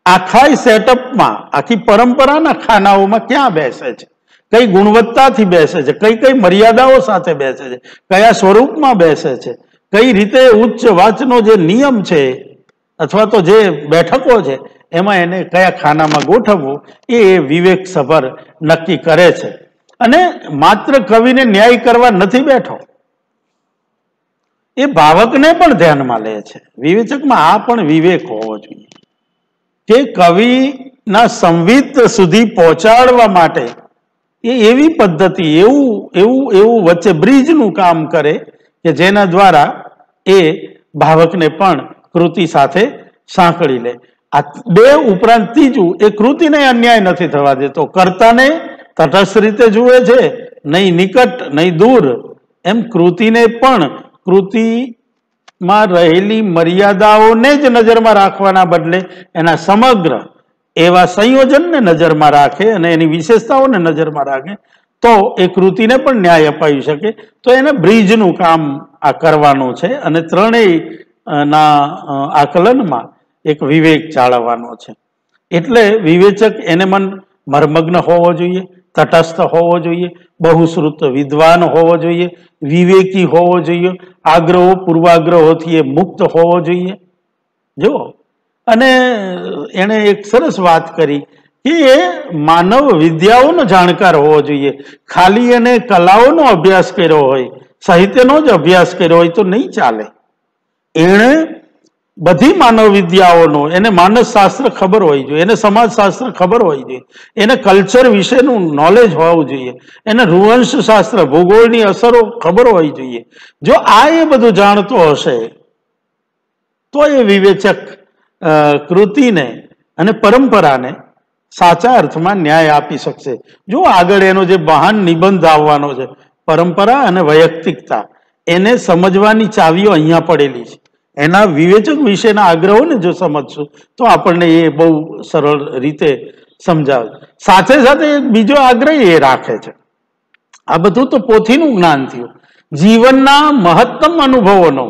આખા સેટઅપમાં, આખી પરંપરાના ખાનાઓમાં ક્યાં બેસે છે, કઈ ગુણવત્તાથી બેસે છે, કઈ મર્યાદાઓ સાથે બેસે છે, કયા સ્વરૂપમાં બેસે છે, કઈ રીતે ઉચ્ચ વાચનો જે નિયમ છે અથવા તો જે બેઠકો છે એમાં એને કયા ખાનામાં ગોઠવવું, એ વિવેક સભર નક્કી કરે છે. અને માત્ર કવિને ન્યાય કરવા નથી બેઠો, એ ભાવકને પણ ધ્યાનમાં લે છે. વિવેચકમાં આ પણ વિવેક હોવો જોઈએ કે કવિના સંવિત સુધી પહોંચાડવા માટે એ એવી પદ્ધતિ, એવું વચ્ચે બ્રિજનું કામ કરે કે જેના દ્વારા એ ભાવકને પણ કૃતિ સાથે સાંકળી લે. આ બે ઉપરાંત ત્રીજું, એ કૃતિને અન્યાય નથી થવા દેતો, કર્તાને તટસ્થ રીતે જુએ છે, નહીં નિકટ નહીં દૂર. એમ કૃતિને પણ કૃતિમાં રહેલી મર્યાદાઓને જ નજરમાં રાખવાના બદલે એના સમગ્ર એવા સંયોજનને નજરમાં રાખે અને એની વિશેષતાઓને નજરમાં રાખે તો એ કૃતિને પણ ન્યાય અપાવી શકે. તો એને બ્રિજનું કામ આ કરવાનું છે અને ત્રણેય ના આકલનમાં એક વિવેક જાળવવાનો છે. એટલે વિવેચક એને મર્મગ્ન હોવો જોઈએ, તટસ્થ હોવો જોઈએ, બહુશ્રુત વિદ્વાન હોવો જોઈએ, વિવેકી હોવો જોઈએ, આગ્રહો પૂર્વાગ્રહોથી એ મુક્ત હોવો જોઈએ. જો અને એણે એક સરસ વાત કરી કે એ માનવ વિદ્યાઓનો જાણકાર હોવો જોઈએ. ખાલી એને કલાઓનો અભ્યાસ કર્યો હોય, સાહિત્યનો જ અભ્યાસ કર્યો હોય તો નહીં ચાલે. એણે બધી માનવ વિદ્યાઓનો એને માનસશાસ્ત્ર ખબર હોવી જોઈએ, એને સમાજશાસ્ત્ર ખબર હોવી જોઈએ, એને કલ્ચર વિશેનું નોલેજ હોવું જોઈએ, એને રૂવંશશાસ્ત્ર ભૂગોળની અસરો ખબર હોવી જોઈએ. જો આ એ બધું જાણતો હશે તો એ વિવેચક કૃતિને અને પરંપરાને સાચા અર્થમાં ન્યાય આપી શકશે. જો આગળ એનો જે મહાન નિબંધ આવવાનો છે, પરંપરા અને વૈયક્તિકતા, એને સમજવાની ચાવીઓ અહીંયા પડેલી છે. એના વિવેચક વિશેના આગ્રહોને જો સમજશું તો આપણને એ બહુ સરળ રીતે સમજાવે. સાથે સાથે એક બીજો આગ્રહ એ રાખે છે, આ બધું તો પોથીનું જ્ઞાન થયું, જીવનના મહત્તમ અનુભવોનો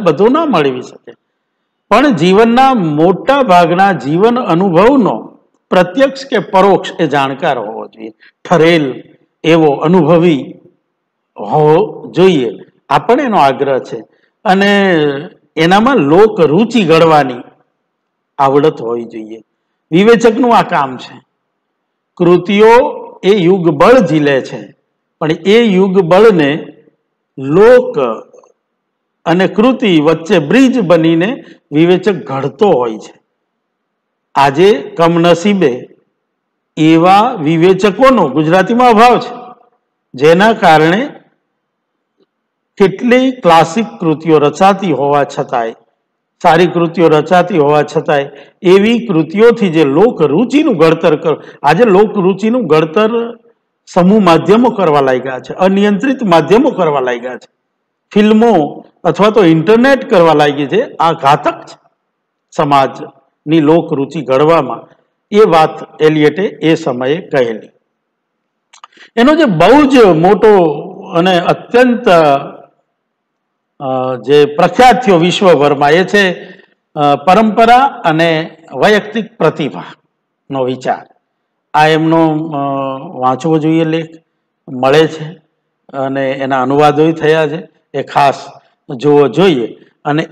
બધું ના મળવી શકે, પણ જીવનના મોટા ભાગના જીવન અનુભવનો પ્રત્યક્ષ કે પરોક્ષ એ જાણકાર હોવો જોઈએ, ઠરેલ એવો અનુભવી હોવો જોઈએ. આ પણ એનો આગ્રહ છે. અને એનામાં લોક રુચિ ઘડવાની આવડત હોવી જોઈએ. વિવેચકનું આ કામ છે. કૃતિઓ એ યુગ બળ ઝીલે છે, પણ એ યુગ બળને લોક અને કૃતિ વચ્ચે બ્રિજ બનીને વિવેચક ઘડતો હોય છે. આજે કમનસીબે એવા વિવેચકોનો ગુજરાતીમાં અભાવ છે, જેના કારણે કેટલી ક્લાસિક કૃતિઓ રચાતી હોવા છતાંય, સારી કૃતિઓ રચાતી હોવા છતાંય એવી કૃતિઓથી જે લોક રુચિનું ઘડતર આજે લોક રુચિનું ઘડતર સમૂહ માધ્યમો કરવા લાગ્યા છે, અનિયંત્રિત માધ્યમો કરવા લાગ્યા છે, ફિલ્મો અથવા તો ઇન્ટરનેટ કરવા લાગી છે. આ ઘાતક છે સમાજની લોક રુચિ ઘડવામાં. એ વાત એલિયટે એ સમયે કહેલી. એનો જે બહુ જ મોટો અને અત્યંત જે પ્રખ્યાત થયો વિશ્વભરમાં એ છે પરંપરા અને વૈયક્તિક પ્રતિભાનો વિચાર. આ એમનો વાંચવો જોઈએ લેખ, મળે છે અને એના અનુવાદો થયા છે, એ ખાસ જોવો જોઈએ. અને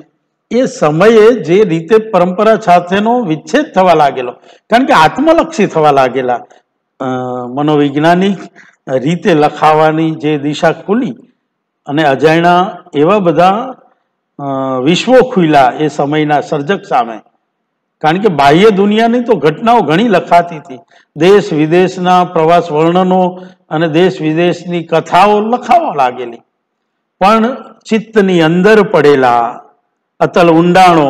એ સમયે જે રીતે પરંપરા સાથેનો વિચ્છેદ થવા લાગેલો, કારણ કે આત્મલક્ષી થવા લાગેલા, મનોવૈજ્ઞાનિક રીતે લખાવાની જે દિશા ખુલી અને અજાણ્યા એવા બધા વિશ્વો ખુલ્યા એ સમયના સર્જક સામે. કારણ કે બાહ્ય દુનિયાની તો ઘટનાઓ ઘણી લખાતી હતી, દેશ વિદેશના પ્રવાસ વર્ણનો અને દેશ વિદેશની કથાઓ લખાવા લાગેલી, પણ ચિત્તની અંદર પડેલા અતલ ઊંડાણો,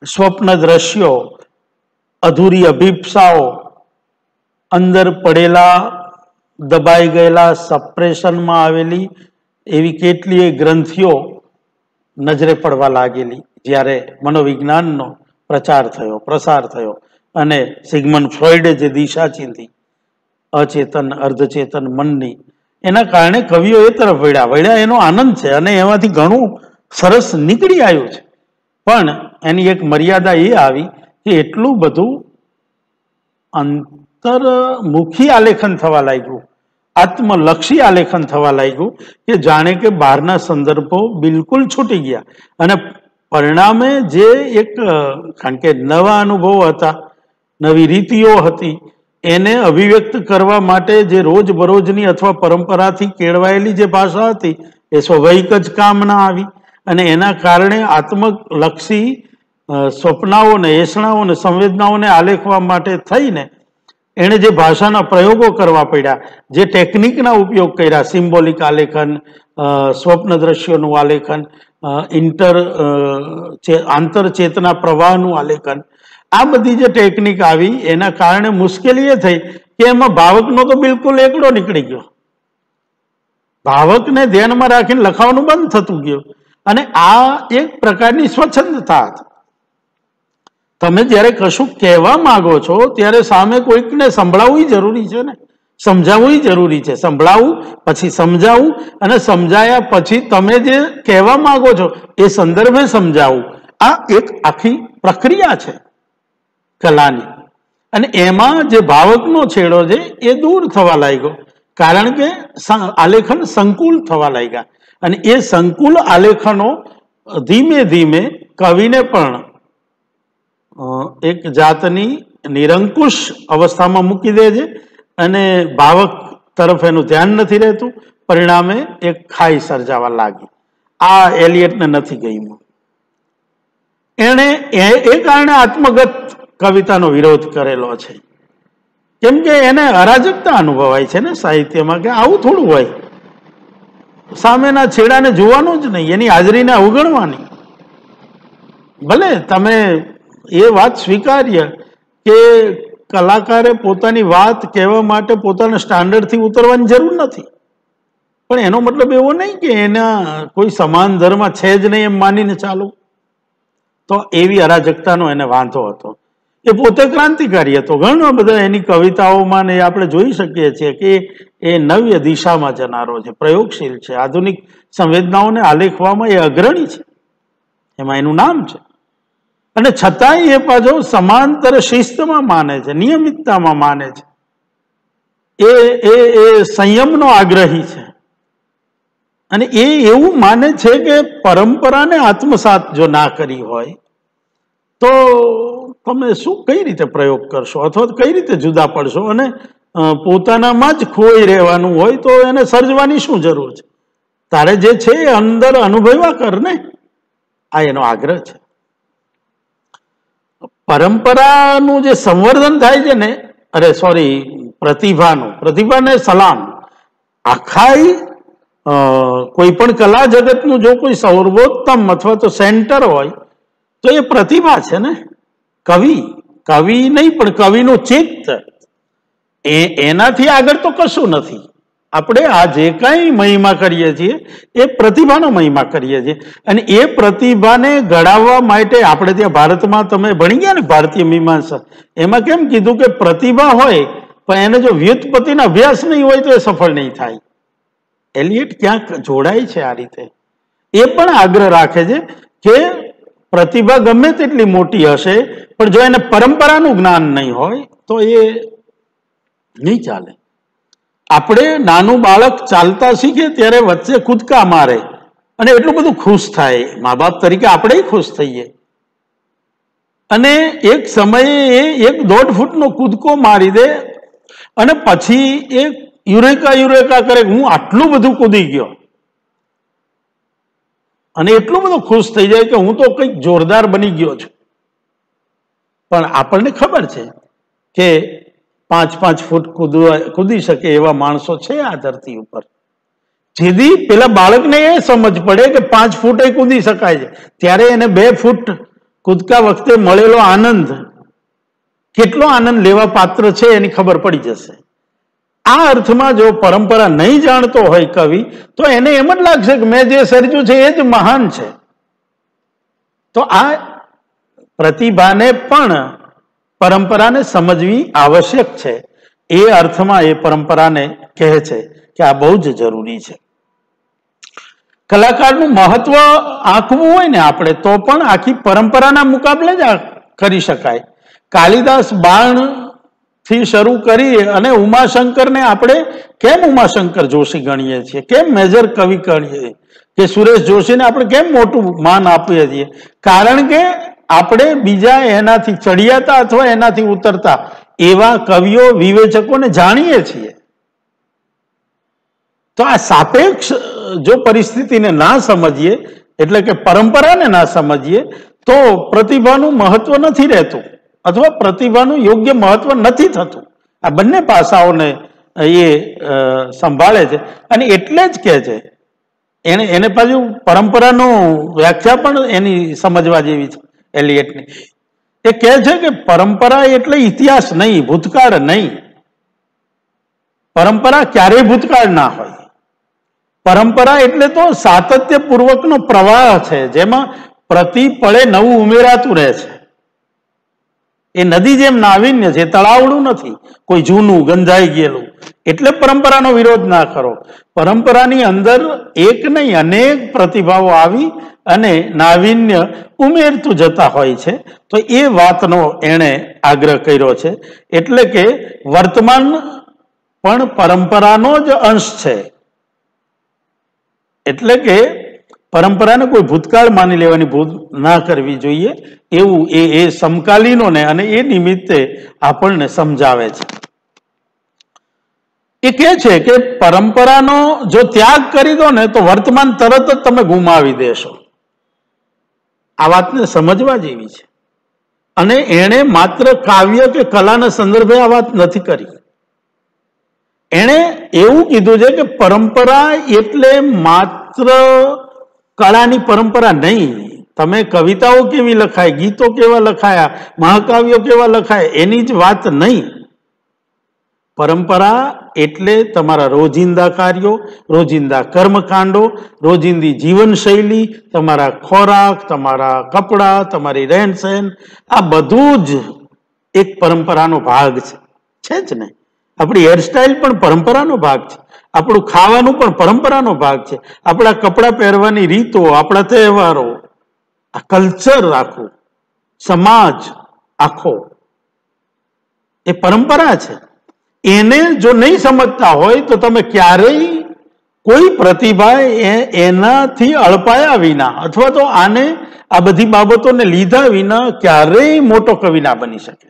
સ્વપ્ન દ્રશ્યો, અધૂરી અભિપ્સાઓ, અંદર પડેલા દબાઈ ગયેલા સપ્રેશનમાં આવેલી એવી કેટલીય ગ્રંથિઓ નજરે પડવા લાગેલી જ્યારે મનોવિજ્ઞાનનો પ્રચાર થયો, પ્રસાર થયો અને સિગમન્ડ ફ્રોઈડે જે દિશા ચીંધી અચેતન અર્ધચેતન મનની, એના કારણે કવિઓ એ તરફ વળ્યા. એનો આનંદ છે અને એમાંથી ઘણું સરસ નીકળી આવ્યું છે. પણ એની એક મર્યાદા એ આવી કે એટલું બધું અંતર્મુખી આલેખન થવા લાગ્યું, આત્મલક્ષી આલેખન થવા લાગ્યું કે જાણે કે બહારના સંદર્ભો બિલકુલ છૂટી ગયા. અને પરિણામે જે એક, કારણ કે નવા અનુભવો હતા, નવી રીતિઓ હતી, એને અભિવ્યક્ત કરવા માટે જે રોજબરોજની અથવા પરંપરાથી કેળવાયેલી જે ભાષા હતી એ સ્વાભાવિક જ કામ ના આવી. અને એના કારણે આત્મલક્ષી સ્વપ્નાઓને, એસણાઓને, સંવેદનાઓને આલેખવા માટે થઈને એણે જે ભાષાના પ્રયોગો કરવા પડ્યા, જે ટેકનિકના ઉપયોગ કર્યા, સિમ્બોલિક આલેખન, સ્વપ્ન દ્રશ્યોનું આલેખન, આંતરચેતના પ્રવાહનું આલેખન, આ બધી જે ટેકનિક આવી એના કારણે મુશ્કેલી એ થઈ કે એમાં ભાવકનો તો બિલકુલ એકડો નીકળી ગયો. ભાવકને ધ્યાનમાં રાખીને લખાવાનું બંધ થતું ગયું. અને આ એક પ્રકારની સ્વચ્છંદતા હતી. તમે જ્યારે કશું કહેવા માંગો છો ત્યારે સામે કોઈકને સંભળાવવું જરૂરી છે ને, સમજાવવું જરૂરી છે. સંભળાવવું, પછી સમજાવવું, અને સમજાયા પછી તમે જે કહેવા માંગો છો એ સંદર્ભે સમજાવવું. આ એક આખી પ્રક્રિયા છે કલાની. અને એમાં જે ભાવકનો છેડો છે એ દૂર થવા લાગ્યો, કારણ કે આલેખન સંકુલ થવા લાગ્યા. અને એ સંકુલ આલેખનો ધીમે ધીમે કવિને પણ એક જાતની નિરંકુશ અવસ્થામાં મૂકી દે છે અને ભાવક તરફ એનું ધ્યાન નથી રહેતું. પરિણામે એક ખાઈ સર્જાવા લાગી. આ એલિયટને નથી ગયું. એણે એ કારણે આત્મગત કવિતાનો વિરોધ કરેલો છે, કેમ કે એને અરાજકતા અનુભવાય છે ને સાહિત્યમાં, કે આવું થોડું હોય, સામેના છેડાને જોવાનું જ નહીં, એની હાજરીને અવગણવાની. ભલે તમે એ વાત સ્વીકાર્ય કે કલાકારે પોતાની વાત કહેવા માટે પોતાના સ્ટાન્ડર્ડથી ઉતરવાની જરૂર નથી, પણ એનો મતલબ એવો નહીં કે એના કોઈ સમાન ધર્મ છે જ નહીં એમ માનીને ચાલો. તો એવી અરાજકતાનો એને વાંધો હતો. એ પોતે ક્રાંતિકારી હતો. ઘણા બધા એની કવિતાઓમાં ને આપણે જોઈ શકીએ છીએ કે એ નવ્ય દિશામાં જનારો છે, પ્રયોગશીલ છે, આધુનિક સંવેદનાઓને આલેખવામાં એ અગ્રણી છે, એમાં એનું નામ છે. અને છતાંય એ પાછો સમાંતર શિસ્તમાં માને છે, નિયમિતતામાં માને છે, એ સંયમનો આગ્રહી છે. અને એ એવું માને છે કે પરંપરાને આત્મસાત જો ના કરી હોય તો તમે શું કઈ રીતે પ્રયોગ કરશો, અથવા કઈ રીતે જુદા પડશો, અને પોતાનામાં જ ખોઈ રહેવાનું હોય તો એને સર્જવાની શું જરૂર છે? તારે જે છે એ અંદર અનુભવ્યા કર ને. આ એનો આગ્રહ છે. પરંપરાનું જે સંવર્ધન થાય છે ને, પ્રતિભાને સલામ. આખા કોઈ પણ કલા જગતનું જો કોઈ સર્વોત્તમ અથવા તો સેન્ટર હોય તો એ પ્રતિભા છે ને. કવિ નહીં, પણ કવિનું ચિત્ત, એનાથી આગળ તો કશું નથી. આપણે આ જે કાંઈ મહિમા કરીએ છીએ એ પ્રતિભાનો મહિમા કરીએ છીએ, અને એ પ્રતિભાને ઘડાવવા માટે આપણે ત્યાં ભારતમાં તમે ભણી ગયા ને ભારતીય મીમાંસા, એમાં કેમ કીધું કે પ્રતિભા હોય પણ એને જો વ્યુત્પત્તિનો અભ્યાસ નહીં હોય તો એ સફળ નહીં થાય. એલિયટ ક્યાંક જોડાય છે આ રીતે. એ પણ આગ્રહ રાખે છે કે પ્રતિભા ગમે તેટલી મોટી હશે પણ જો એને પરંપરાનું જ્ઞાન નહીં હોય તો એ નહીં ચાલે. આપણે નાનું બાળક ચાલતા શીખે ત્યારે વચ્ચે કૂદકા મારે અને એટલું બધું ખુશ થાય, મા બાપ તરીકે આપણે ખુશ થઈએ, અને એક સમયે એ 1.5 ફૂટનો કૂદકો મારી દે અને પછી એ યુરેકા કરે, હું આટલું બધું કૂદી ગયો, અને એટલું બધું ખુશ થઈ જાય કે હું તો કંઈક જોરદાર બની ગયો છું. પણ આપણને ખબર છે કે 5-5 ફૂટ કૂદી શકે એવા માણસો છે આ ધરતી ઉપર. જેથી પેલા બાળકને એ સમજ પડે કે 5 ફૂટ કૂદી શકાય છે, ત્યારે એને 2 ફૂટ કૂદકા વખતે મળેલો આનંદ કેટલો આનંદ લેવા પાત્ર છે એની ખબર પડી જશે. આ અર્થમાં જો પરંપરા નહીં જાણતો હોય કવિ તો એને એમ જ લાગશે કે મેં જે સર્જ્યું છે એ જ મહાન છે. તો આ પ્રતિભાને પણ પરંપરાને સમજવી આવશ્યક છે. એ અર્થમાં એ પરંપરાને કહે છે કે આ બહુ જ જરૂરી છે. કલાકારનું મહત્વ આંકવું હોય ને આપણે તો પણ આખી પરંપરાના મુકાબલે જ કરી શકાય. કાલિદાસ બાણ થી શરૂ કરી અને ઉમાશંકરને આપણે કેમ ઉમાશંકર જોશી ગણીએ છીએ, કેમ મેજર કવિ ગણીએ કે સુરેશ જોશીને આપણે કેમ મોટું માન આપીએ છીએ? કારણ કે આપણે બીજા એનાથી ચડિયાતા અથવા એનાથી ઉતરતા એવા કવિઓ વિવેચકોને જાણીએ છીએ. તો આ સાપેક્ષ જો પરિસ્થિતિને ના સમજીએ, એટલે કે પરંપરાને ના સમજીએ, તો પ્રતિભાનું મહત્વ નથી રહેતું અથવા પ્રતિભાનું યોગ્ય મહત્વ નથી થતું. આ બંને પાસાઓને એ સંભાળે છે અને એટલે જ કહે છે. એને પાછું પરંપરાનો વ્યાખ્યા પણ એની સમજવા જેવી છે એલિયટની. એ કહે છે કે પરંપરા એટલે ઇતિહાસ નહીં, ભૂતકાળ નહીં. પરંપરા ક્યારેય ભૂતકાળ ના હોય. પરંપરા એટલે તો સાતત્યપૂર્વકનો પ્રવાહ છે જેમાં પ્રતિ પળે નવું ઉમેરાતું રહે છે. એ નદી જેમ નાવીન્ય છે, તળાવડું નથી, કોઈ જૂનું ગંધાઈ ગયેલું. એટલે પરંપરાનો વિરોધ ના કરો. પરંપરાની અંદર એક નહીં અનેક પ્રતિભાવો આવી અને નાવીન્ય ઉમેરતું જતા હોય છે. તો એ વાતનો એણે આગ્રહ કર્યો છે. એટલે કે વર્તમાન પણ પરંપરાનો જ અંશ છે. એટલે કે પરંપરાને કોઈ ભૂતકાળ માની લેવાની ભૂલ ના કરવી જોઈએ એવું એ સમકાલીનોને અને એ નિમિત્તે આપણને સમજાવે છે. એ કહે છે કે પરંપરાનો જો ત્યાગ કરી દો ને તો વર્તમાન તરત જ તમે ગુમાવી દેશો. આ વાતને સમજવા જેવી છે. અને એણે માત્ર કાવ્ય કે કલાના સંદર્ભે આ વાત નથી કરી. એણે એવું કીધું છે કે પરંપરા એટલે માત્ર કળાની પરંપરા નહીં. તમે કવિતાઓ કેવી લખાય, ગીતો કેવા લખાયા, મહાકાવ્યો કેવા લખાય, એની જ વાત નહીં. પરંપરા એટલે તમારા રોજિંદા કાર્યો, રોજિંદા કર્મકાંડો, રોજિંદી જીવનશૈલી, તમારા ખોરાક, તમારા કપડાં, તમારી રહેન સહેન, આ બધું જ એક પરંપરાનો ભાગ છે જ ને. આપણી હેરસ્ટાઇલ પણ પરંપરાનો ભાગ છે, આપણું ખાવાનું પણ પરંપરાનો ભાગ છે, આપણા કપડાં પહેરવાની રીતો, આપણા તહેવારો, આ કલ્ચર આખું, સમાજ આખો એ પરંપરા છે. એને જો નહીં સમજતા હોય તો તમે ક્યારેય કોઈ પ્રતિભા એનાથી અળપાયા વિના અથવા તો આને આ બધી બાબતોને લીધા વિના ક્યારેય મોટો કવિ ના બની શકે.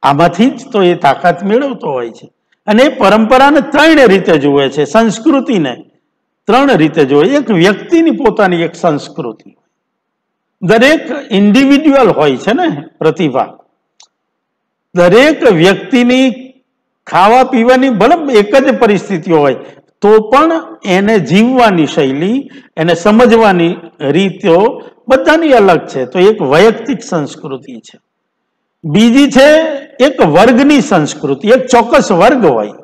આમાંથી જ તો એ તાકાત મેળવતો હોય છે. અને એ પરંપરાને 3 રીતે જુએ છે, સંસ્કૃતિને 3 રીતે જુએ. એક વ્યક્તિની પોતાની એક સંસ્કૃતિ, દરેક ઇન્ડિવિડ્યુઅલ હોય છે ને પ્રતિભા. દરેક વ્યક્તિની ખાવા પીવાની ભલે એક જ પરિસ્થિતિઓ હોય તો પણ એને જીવવાની શૈલી, એને સમજવાની રીતો બધાની અલગ છે. તો એક વૈયક્તિક સંસ્કૃતિ છે. બીજી છે એક વર્ગની સંસ્કૃતિ, એક ચોક્કસ વર્ગ હોય.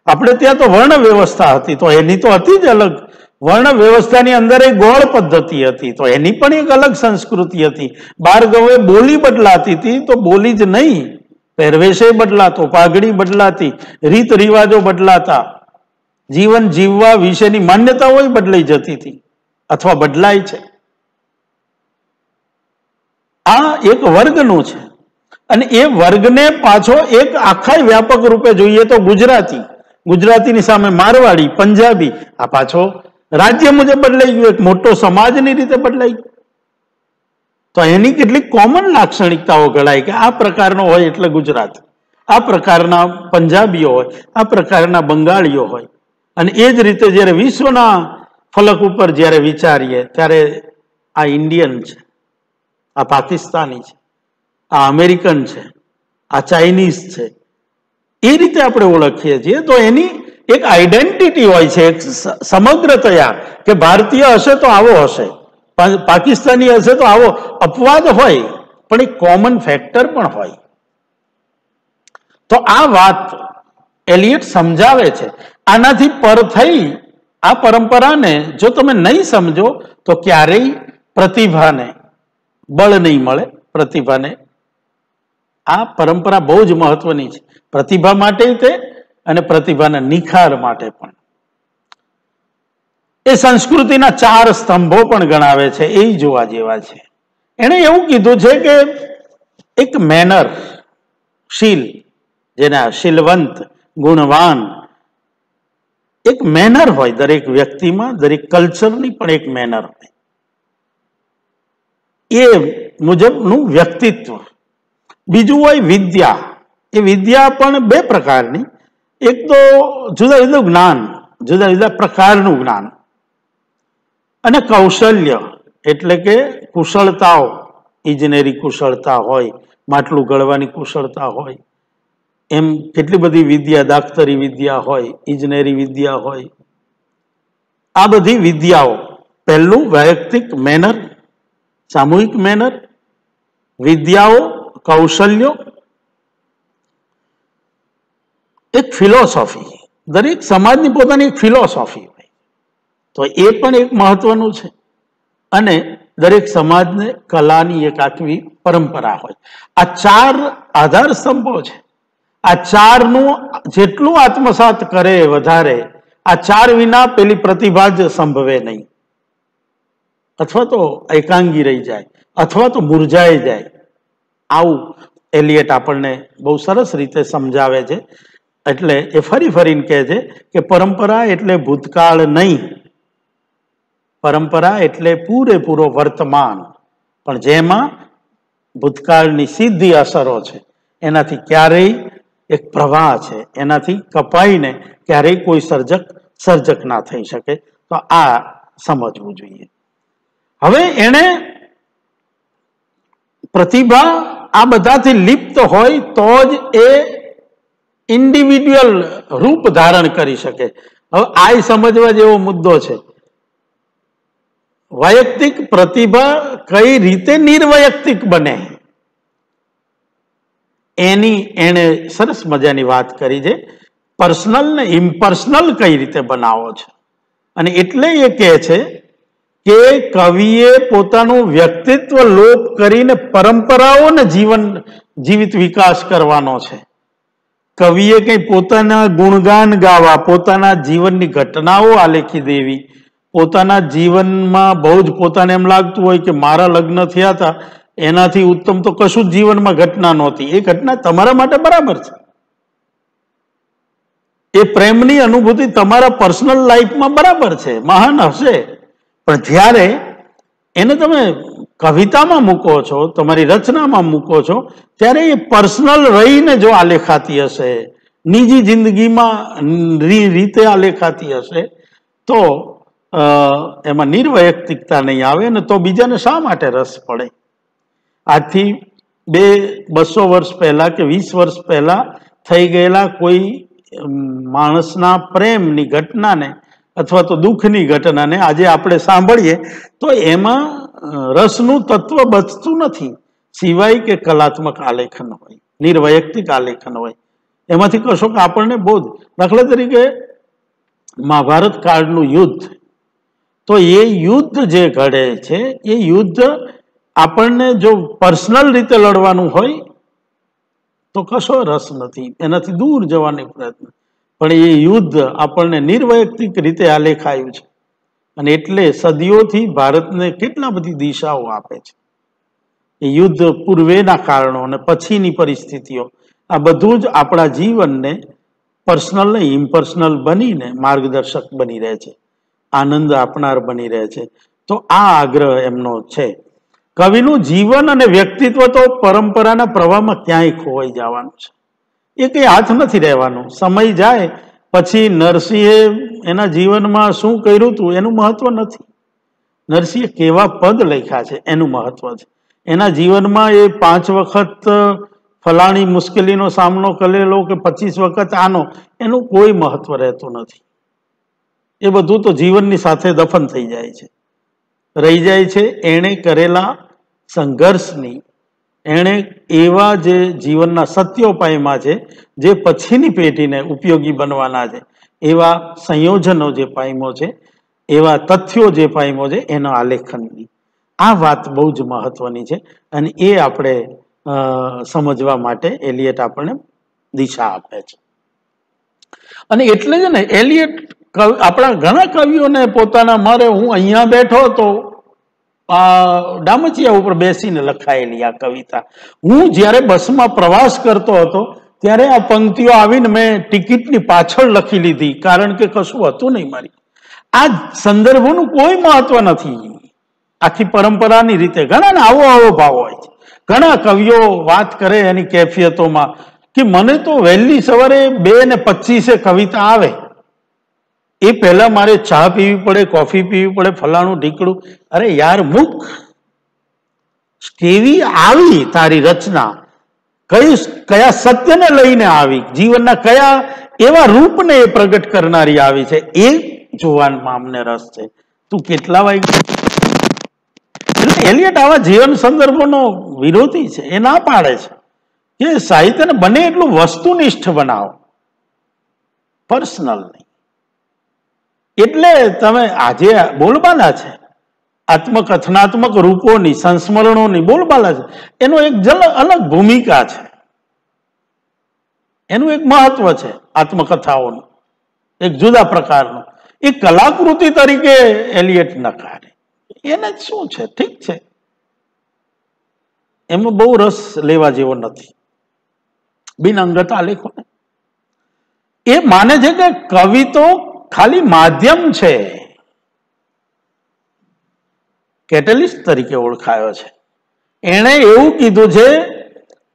આપણે ત્યાં તો વર્ણ વ્યવસ્થા હતી, તો એની તો હતી જ અલગ. વર્ણ વ્યવસ્થાની અંદર એક ગોળ પદ્ધતિ હતી, તો એની પણ એક અલગ સંસ્કૃતિ હતી. બારગાવે બોલી બદલાતી હતી, તો બોલી જ નહીં, પહેરવેશે બદલાતો, પાઘડી બદલાતી, રીત રિવાજો બદલાતા, જીવન જીવવા વિશેની માન્યતાઓ બદલાઈ જતી હતી અથવા બદલાય છે. આ એક વર્ગનું છે. અને એ વર્ગને પાછો એક આખા વ્યાપક રૂપે જોઈએ તો ગુજરાતી, ગુજરાતીની સામે મારવાડી, પંજાબી, આ પાછો રાજ્ય મુજબ બદલાઈ ગયું, એક મોટો સમાજની રીતે બદલાઈ ગયું. તો એની કેટલીક કોમન લાક્ષણિકતાઓ ગણાય કે આ પ્રકારનો હોય એટલે ગુજરાતી, આ પ્રકારના પંજાબીઓ હોય, આ પ્રકારના બંગાળીઓ હોય. અને એ જ રીતે જ્યારે વિશ્વના ફલક ઉપર જ્યારે વિચારીએ ત્યારે આ ઇન્ડિયન છે, આ પાકિસ્તાની છે, આ અમેરિકન છે, આ ચાઇનીઝ છે, એ રીતે આપણે ઓળખીએ છીએ. તો એની એક આઈડેન્ટિટી હોય છે, એક સમગ્રતયા કે ભારતીય હશે તો આવો હશે, પાકિસ્તાની હશે તો આવો. અપવાદ હોય પણ એક કોમન ફેક્ટર પણ હોય. તો આ વાત એલિયટ સમજાવે છે. આનાથી પર થઈ આ પરંપરાને જો તમે નહીં સમજો તો ક્યારેય પ્રતિભાને બળ નહીં મળે. પ્રતિભાને આ પરંપરા બહુ જ મહત્વની છે, પ્રતિભા માટે તે અને પ્રતિભાના નિખાર માટે પણ. એ સંસ્કૃતિના 4 સ્તંભો પણ ગણાવે છે, એ જોવા જેવા છે. એણે એવું કીધું છે કે એક મેનર, શીલ, જેના શીલવંત, ગુણવાન એક મેનર હોય દરેક વ્યક્તિમાં, દરેક કલ્ચરની પણ એક મેનર હોય. એ મુજબનું વ્યક્તિત્વ. બીજું હોય વિદ્યા. એ વિદ્યા પણ 2 પ્રકારની. એક તો જુદા જુદા જ્ઞાન, જુદા જુદા પ્રકારનું જ્ઞાન. અને કૌશલ્ય એટલે કે કુશળતાઓ, ઇજનેરી કુશળતા હોય, માટલું ગળવાની કુશળતા હોય, એમ કેટલી બધી વિદ્યા, દાક્તરી વિદ્યા હોય, ઇજનેરી વિદ્યા હોય. આ બધી વિદ્યાઓ, પહેલું વૈયક્તિક મેનર, સામૂહિક મેનર, વિદ્યાઓ, કૌશલ્યો, એક ફિલોસોફી. દરેક સમાજની પોતાની એક ફિલોસોફી હોય, તો એ પણ એક મહત્વનું છે. અને દરેક સમાજને કલાની એક આખી પરંપરા હોય. આ 4 આધાર સ્તંભો છે. આ 4નું જેટલું આત્મસાત કરે વધારે, આ 4 વિના પેલી પ્રતિભા જ સંભવે નહીં, અથવા તો એકાંગી રહી જાય, અથવા તો મુરઝાઈ જાય. આવું એલિયટ આપણને બહુ સરસ રીતે સમજાવે છે. એટલે એ ફરી ફરીને કહે છે કે પરંપરા એટલે ભૂતકાળ નહીં, પરંપરા એટલે પૂરેપૂરો વર્તમાન, પણ જેમાં ભૂતકાળની સીધી અસરો છે. એનાથી ક્યારેય એક પ્રવાહ છે, એનાથી કપાઈને ક્યારેય કોઈ સર્જક ના થઈ શકે. તો આ સમજવું જોઈએ. હવે એને પ્રતિભા આ બધાથી લિપ્ત હોય તો જ એ ઇન્ડિવિડ્યુઅલ રૂપ ધારણ કરી શકે. હવે આ સમજવા જેવો મુદ્દો છે. વૈયક્તિક પ્રતિભા કઈ રીતે નિર્વૈયક્તિક બને એની એને સરસ મજાની વાત કરી છે. પર્સનલ ને ઇમ્પર્સનલ કઈ રીતે બનાવો છે. અને એટલે એ કહે છે કે કવિએ પોતાનું વ્યક્તિત્વ લોપ કરીને પરંપરાઓને જીવિત વિકાસ કરવાનો છે. કવિએ કઈ પોતાના ગુણગાન ગાવા, પોતાના જીવનની ઘટનાઓ આલેખી દેવી, પોતાના જીવનમાં બહુ જ પોતાને એમ લાગતું હોય કે મારા લગ્ન થયા હતા એનાથી ઉત્તમ તો કશું જ જીવનમાં ઘટના નહોતી. એ ઘટના તમારા માટે બરાબર છે. એ પ્રેમની અનુભૂતિ તમારા પર્સનલ લાઈફમાં બરાબર છે, મહાન હશે. પણ જ્યારે એને તમે કવિતામાં મૂકો છો, તમારી રચનામાં મૂકો છો, ત્યારે એ પર્સનલ રહીને જો આલેખાતી હશે, નિજી જિંદગીમાં રીતે આલેખાતી હશે તો એમાં નિર્વૈયક્તિકતા નહીં આવે. ને તો બીજાને શા માટે રસ પડે? આજથી 200 વર્ષ પહેલા કે 20 વર્ષ પહેલા થઈ ગયેલા કોઈ માણસના પ્રેમની ઘટનાને અથવા તો દુઃખની ઘટનાને આજે આપણે સાંભળીએ તો એમાં રસનું તત્વ બચતું નથી, સિવાય કે કલાત્મક આલેખન હોય, નિર્વૈયક્તિક આલેખન હોય. એમાંથી કશોક આપણને બોધ. દાખલા તરીકે મહાભારત કાળનું યુદ્ધ, તો એ યુદ્ધ જે ઘડે છે એ યુદ્ધ આપણને જો પર્સનલ રીતે લડવાનું હોય તો કશો રસ નથી, એનાથી દૂર જવાનો પ્રયત્ન. પણ એ યુદ્ધ આપણને નિર્વૈયક્તિક રીતે આલેખાયું છે અને એટલે સદીઓથી ભારતને કેટલા બધી દિશાઓ આપે છે. એ યુદ્ધ પૂર્વેના કારણો અને પછીની પરિસ્થિતિઓ, આ બધું જ આપણા જીવનને પર્સનલ ને ઇમ્પર્સનલ બનીને માર્ગદર્શક બની રહે છે, આનંદ આપનાર બની રહે છે. તો આ આગ્રહ એમનો છે. કવિનું જીવન અને વ્યક્તિત્વ તો પરંપરાના પ્રવાહમાં ક્યાંય ખોવાઈ જવાનું છે. એ કંઈ હાથ નથી રહેવાનું. સમય જાય પછી નરસિંહે એના જીવનમાં શું કર્યું હતું એનું મહત્વ નથી. નરસિંહે કેવા પદ લખ્યા છે એનું મહત્વ છે. એના જીવનમાં એ 5 વખત ફલાણી મુશ્કેલીનો સામનો કરેલો કે 25 વખત આનો, એનું કોઈ મહત્વ રહેતું નથી. એ બધું તો જીવનની સાથે દફન થઈ જાય છે, રહી જાય છે એણે કરેલા સંઘર્ષની, એણે એવા જે જીવનના સત્યો પામ્યા છે જે પછીની પેઢીને ઉપયોગી બનવાના છે, એવા સંયોજનો જે પામ્યો છે, એવા તથ્યો જે પામ્યો છે, એના આલેખનની આ વાત બહુ જ મહત્વની છે. અને એ આપણે સમજવા માટે એલિયટ આપણને દિશા આપે છે. અને એટલે જ ને એલિયટ આપણા ઘણા કવિઓને પોતાના મારે હું અહીંયા બેઠો હતો ડામચિયા ઉપર બેસીને લખાયેલી આ કવિતા, હું જ્યારે બસમાં પ્રવાસ કરતો હતો ત્યારે આ પંક્તિઓ આવીને મેં ટિકિટની પાછળ લખી લીધી, કારણ કે કશું હતું નહીં મારી. આ સંદર્ભોનું કોઈ મહત્વ નથી. આખી પરંપરાની રીતે ઘણા આવો ભાવ હોય છે. ઘણા કવિઓ વાત કરે એની કેફિયતોમાં કે મને તો વહેલી સવારે 2:25 કવિતા આવે, એ પહેલા મારે ચા પીવી પડે, કોફી પીવી પડે, ફલાણું ઢીકડું. અરે યાર મૂક, કેવી આવી તારી રચના, કયા સત્યને લઈને આવી, જીવનના કયા એવા રૂપને એ પ્રગટ કરનારી આવી છે, એ જોવામાં અમને રસ છે. તું કેટલા વાગ્યા? એટલે એલિયટ આવા જીવન સંદર્ભોનો વિરોધી છે. એ ના પાડે છે કે સાહિત્યને બને એટલું વસ્તુનિષ્ઠ બનાવો, પર્સનલ નહીં. એટલે તમે આજે બોલબાલા છે, આત્મકથનાત્મક રૂપોની, સંસ્મરણોની બોલબાલા છે, એનો એક અલગ ભૂમિકા છે, એનું એક મહત્વ છે. આત્મકથાઓનું એક જુદા પ્રકારનું એ કલાકૃતિ તરીકે એલિયટ નકારે. એને શું છે, ઠીક છે, એમાં બહુ રસ લેવા જેવો નથી. બિનઅંગત આલેખોને એ માને છે કે કવિ તો ખાલી માધ્યમ છે, કેટેલિસ્ટ તરીકે ઓળખાયો છે. એણે એવું કીધું છે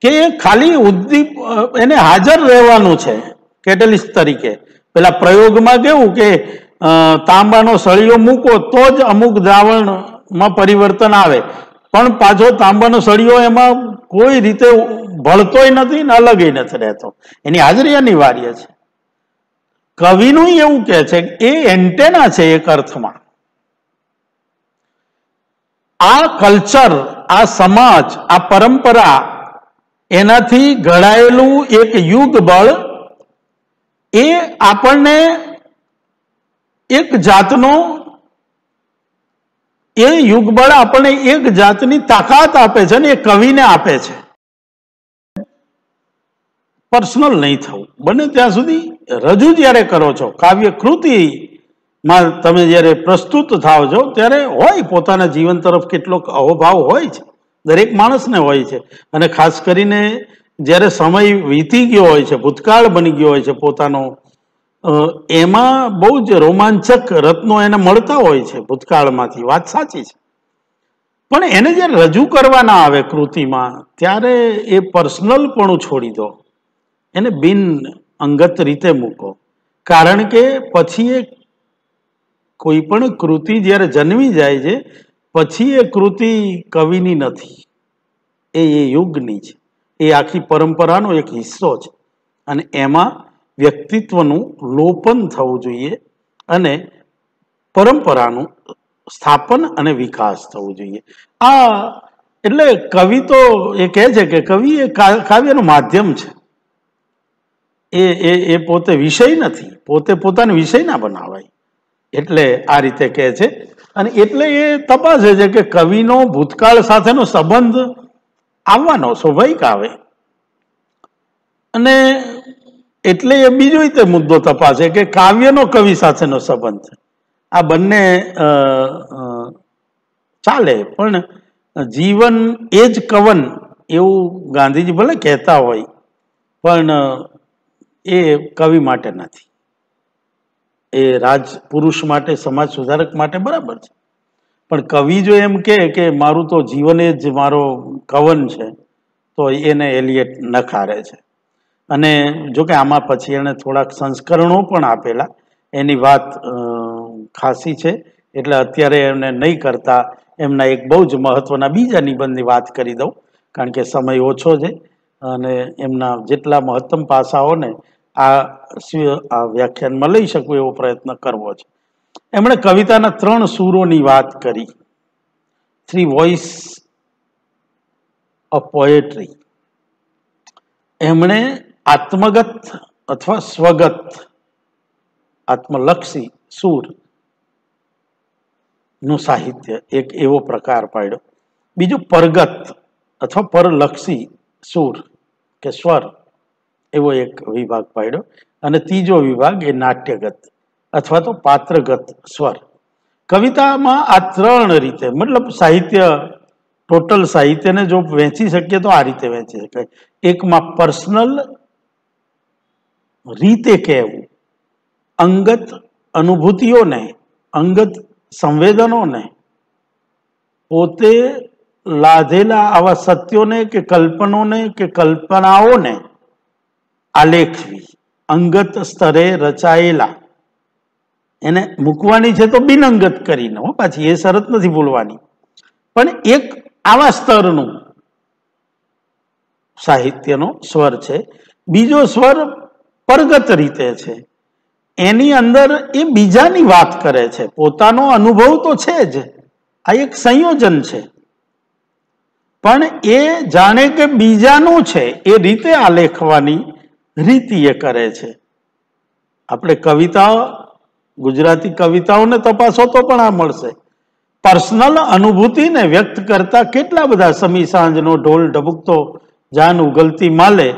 કે ખાલી એને હાજર રહેવાનું છે કેટેલિસ્ટ તરીકે. પેલા પ્રયોગમાં કેવું કે તાંબાનો સળિયો મૂકો તો જ અમુક દ્રાવણ માં પરિવર્તન આવે, પણ પાછો તાંબાનો સળિયો એમાં કોઈ રીતે ભળતોય નથી ને અલગ નથી રહેતો, એની હાજરી અનિવાર્ય છે. કવિનું એવું કે છે કે એ એન્ટેના છે એક અર્થમાં. આ કલ્ચર, આ સમાજ, આ પરંપરા, એનાથી ઘડાયેલું એક યુગ બળ એ આપણને એક જાતનો, એ યુગબળ આપણને એક જાતની તાકાત આપે છે ને એ કવિને આપે છે. પર્સનલ નહીં થવું, બને ત્યાં સુધી રજૂ જ્યારે કરો છો, કાવ્ય કૃતિમાં તમે જ્યારે પ્રસ્તુત થાવ છો ત્યારે હોય પોતાના જીવન તરફ કેટલોક અહોભાવ હોય છે, દરેક માણસને હોય છે. અને ખાસ કરીને જ્યારે સમય વીતી ગયો હોય છે, ભૂતકાળ બની ગયો હોય છે પોતાનો, એમાં બહુ જ રોમાંચક રત્નો એને મળતા હોય છે ભૂતકાળમાંથી, વાત સાચી છે. પણ એને જ્યારે રજૂ કરવાના આવે કૃતિમાં ત્યારે એ પર્સનલપણું છોડી દો, એને બિન અંગત રીતે મૂકો. કારણ કે પછી એ કોઈ પણ કૃતિ જ્યારે જન્મી જાય છે પછી એ કૃતિ કવિની નથી, એ યુગની છે, એ આખી પરંપરાનો એક હિસ્સો છે. અને એમાં વ્યક્તિત્વનું લોપન થવું જોઈએ અને પરંપરાનું સ્થાપન અને વિકાસ થવું જોઈએ. આ એટલે કવિ તો એ કહે છે કે કવિ એ કાવ્યનું માધ્યમ છે, એ પોતે વિષય નથી, પોતે પોતાનો વિષય ના બનાવાય. એટલે આ રીતે કહે છે. અને એટલે એ તપાસે છે કે કવિનો ભૂતકાળ સાથેનો સંબંધ આવવાનો સ્વાભાવિક આવે. અને એટલે એ બીજો રીતે મુદ્દો તપાસે કે કાવ્યનો કવિ સાથેનો સંબંધ. આ બંને ચાલે, પણ જીવન એ જ કવન એવું ગાંધીજી ભલે કહેતા હોય, પણ એ કવિ માટે નથી. એ રાજપુરુષ માટે, સમાજ સુધારક માટે બરાબર છે, પણ કવિ જો એમ કે મારું તો જીવન જ મારો કવન છે, તો એને એલિયટ નકારે છે. અને જો કે આમાં પછી એને થોડાક સંસ્કરણો પણ આપેલા, એની વાત ખાસી છે, એટલે અત્યારે એમને નહીં કરતા એમના એક બહુ જ મહત્વના બીજા નિબંધની વાત કરી દઉં, કારણ કે સમય ઓછો છે અને એમના જેટલા મહત્તમ પાસાઓને આ વ્યાખ્યાનમાં લઈ શકું એવો પ્રયત્ન કરવો છે. એમણે કવિતાના 3 સૂરોની વાત કરી, 3 વોઇસ ઓફ પોએટ્રી. એમણે આત્મગત અથવા સ્વગત, આત્મલક્ષી સૂર નું સાહિત્ય એક એવો પ્રકાર પાડ્યો. બીજું પરગત અથવા પરલક્ષી સૂર કે સ્વર, એવો એક વિભાગ પાડ્યો. અને ત્રીજો વિભાગ એ નાટ્યગત અથવા તો પાત્રગત સ્વર. કવિતામાં આ 3 રીતે, મતલબ સાહિત્ય, ટોટલ સાહિત્યને જો વહેંચી શકીએ તો આ રીતે વહેંચી શકાય. એકમાં પર્સનલ રીતે કહેવું, અંગત અનુભૂતિઓને, અંગત સંવેદનોને, પોતે લાધેલા આવા સત્યોને કે કલ્પનોને કે કલ્પનાઓને આલેખવી, અંગત સ્તરે રચાયેલા એને મૂકવાની છે તો બિનઅંગત કરીને, પાછી એ શરત નથી ભૂલવાની. પણ એક આવા સ્તરનું સાહિત્યનો સ્વર છે. બીજો સ્વર પરગત રીતે છે, એની અંદર એ બીજાની વાત કરે છે, પોતાનો અનુભવ તો છે જ, આ એક સંયોજન છે, પણ એ જાણે કે બીજાનું છે એ રીતે આલેખવાની રીતિ એ કરે છે. આપણે કવિતાઓ, ગુજરાતી કવિતાઓને તપાસો તો પણ આ મળશે. પર્સનલ અનુભૂતિને વ્યક્ત કરતા કેટલા બધા સમી સાંજનો ઢોલ ઢબુકતો જાન ઉગલતી માલે.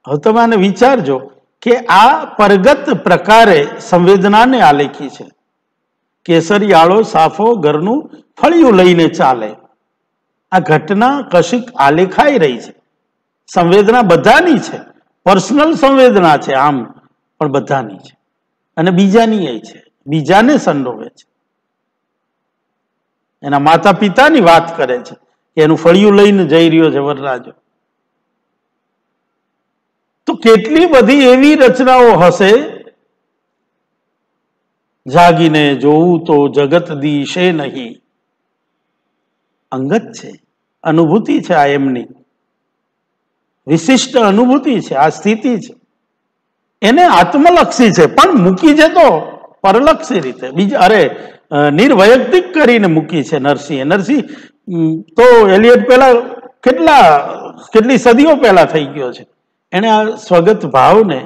હવે તમે આને વિચારજો કે આ પરગત પ્રકારે સંવેદનાને આલેખી છે. કેસરિયાળો સાફો ઘરનું ફળિયું લઈને ચાલે, આ ઘટના કશીક આલેખાઈ રહી છે. સંવેદના બધાની છે, પર્સનલ સંવેદના છે આમ, પણ બધાની છે અને બીજાની એ છે, બીજાને સંડોવે છે. એના માતા પિતાની વાત કરે છે કે એનું ફળિયું લઈને જઈ રહ્યો છે વરરાજો. તો કેટલી બધી એવી રચનાઓ હશે જાગીને જોવું તો જગત દિશે નહીં. અંગત છે, અનુભૂતિ છે, આ એમની વિશિષ્ટ અનુભૂતિ છે, આ સ્થિતિ છે. એને આત્મલક્ષી છે, પણ મૂકી છે તો પરલક્ષી રીતે, બીજા નિર્વૈયક્તિક કરીને મૂકી છે નરસિંહે. નરસિંહ તો એલિયટ પહેલા કેટલી સદીઓ પહેલા થઈ ગયો છે. એને આ સ્વગત ભાવને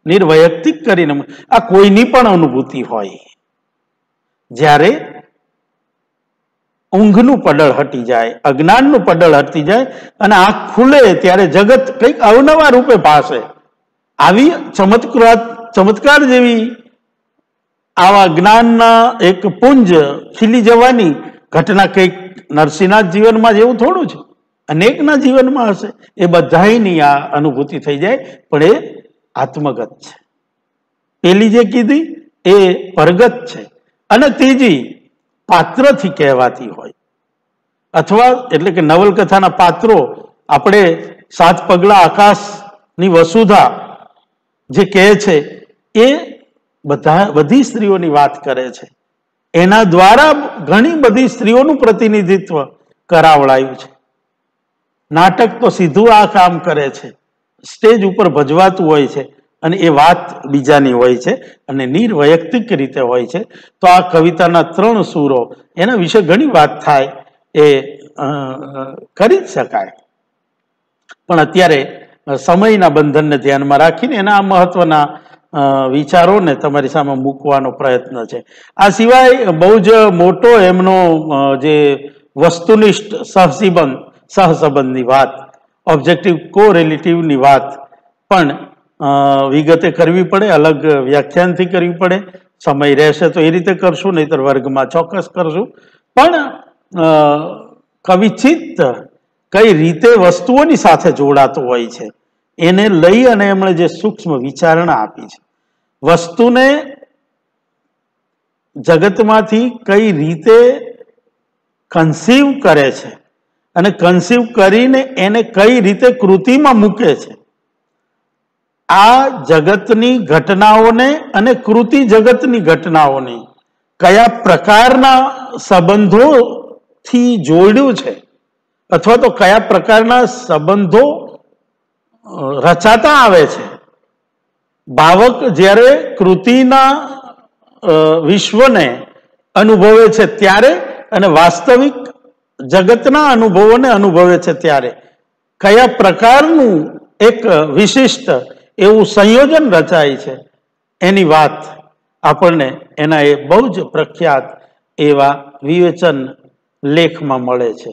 નિર્વૈયક્તિક કરીને, આ કોઈની પણ અનુભૂતિ હોય, જ્યારે ઊંઘનું પડળ હટી જાય, અજ્ઞાનનું પડળ હટી જાય અને આંખ ખુલે ત્યારે જગત કંઈક અવનવા રૂપે ભાસે. આવી ચમત્કાર જેવી આવા જ્ઞાનના એક પુંજ ખીલી જવાની ઘટના કંઈક નરસિંહના જીવનમાં જેવું થોડું છે, અનેકના જીવનમાં હશે. એ બધાની આ અનુભૂતિ થઈ જાય, પણ એ આત્મગત છે. પેલી જે કીધી એ પરગત છે, અને ત્રીજી પાત્રથી કહેવાતી હોય, અથવા એટલે કે નવલકથાના પાત્રો. આપણે 7 પગલા આકાશની વસુધા જે કહે છે એ બધી સ્ત્રીઓની વાત કરે છે. એના દ્વારા ઘણી બધી સ્ત્રીઓનું પ્રતિનિધિત્વ કરાવડાયું છે. નાટક તો સીધું આ કામ કરે છે, સ્ટેજ ઉપર ભજવાતું હોય છે અને એ વાત બીજાની હોય છે અને નિર્વૈયક્તિક રીતે હોય છે. તો આ કવિતાના 3 સૂરો, એના વિશે ઘણી વાત થાય એ કરી જ શકાય, પણ અત્યારે સમયના બંધનને ધ્યાનમાં રાખીને એના મહત્વના વિચારોને તમારી સામે મૂકવાનો પ્રયત્ન છે. આ સિવાય બહુ જ મોટો એમનો જે વસ્તુનિષ્ઠ સહસંબંધની વાત, ઓબ્જેક્ટિવ કોરિલેટિવની વાત પણ વિગતે કરવી પડે, અલગ વ્યાખ્યાનથી કરવી પડે. સમય રહેશે તો એ રીતે કરશું, નહીતર વર્ગમાં ચોક્કસ કરશું. પણ કવિચિત્ત કઈ રીતે વસ્તુઓની સાથે જોડાતું હોય છે એને લઈ અને એમણે જે સૂક્ષ્મ વિચારણા આપી છે. વસ્તુને જગતમાંથી કઈ રીતે કન્સીવ કરે છે અને કન્સીવ કરીને એને કઈ રીતે કૃતિમાં મૂકે છે. આ જગતની ઘટનાઓને અને કૃતિ જગતની ઘટનાઓને કયા પ્રકારના સંબંધોથી જોડ્યું છે, અથવા તો કયા પ્રકારના સંબંધો રચાતા આવે છે. ભાવક જ્યારે કૃતિના વિશ્વને અનુભવે છે ત્યારે અને વાસ્તવિક જગતના અનુભવોને અનુભવે છે ત્યારે કયા પ્રકારનું એક વિશિષ્ટ એવું સંયોજન રચાય છે, એની વાત આપણને એના એ બહુ જ પ્રખ્યાત એવા વિવેચન લેખમાં મળે છે.